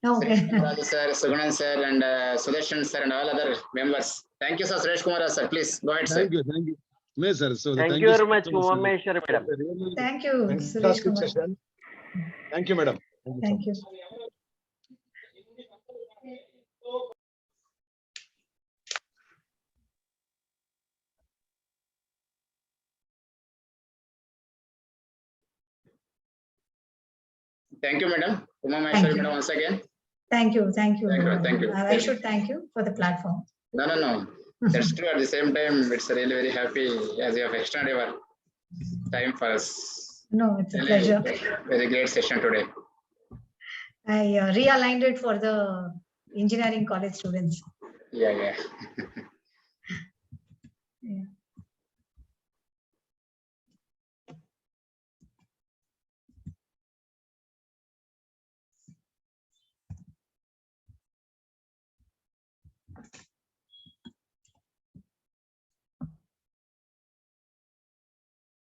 [SPEAKER 2] Okay.
[SPEAKER 1] Raju sir, Sugunan sir, and Sudarshan sir, and all other members. Thank you, sir. Suresh Kumar sir. Please go ahead, sir.
[SPEAKER 3] Thank you. Thank you. No, sir. So
[SPEAKER 5] Thank you very
[SPEAKER 3] so
[SPEAKER 5] much,
[SPEAKER 3] sir.
[SPEAKER 5] Umameshwari madam.
[SPEAKER 3] Really
[SPEAKER 2] Thank you, Suresh
[SPEAKER 3] fantastic
[SPEAKER 2] Kumar.
[SPEAKER 3] session. Thank you, madam.
[SPEAKER 2] Thank you.
[SPEAKER 1] Thank you, madam. Uma
[SPEAKER 2] Thank
[SPEAKER 1] Maheshwari
[SPEAKER 2] you.
[SPEAKER 1] madam, once again.
[SPEAKER 2] Thank you. Thank you.
[SPEAKER 1] Thank you.
[SPEAKER 2] I should thank you for the platform.
[SPEAKER 1] No. That's true. At the same time, it's really very happy as you have extended your time for us.
[SPEAKER 2] No, it's a
[SPEAKER 1] Really
[SPEAKER 2] pleasure.
[SPEAKER 1] Very great session today.
[SPEAKER 2] I realigned it for the engineering college students.
[SPEAKER 1] Yeah.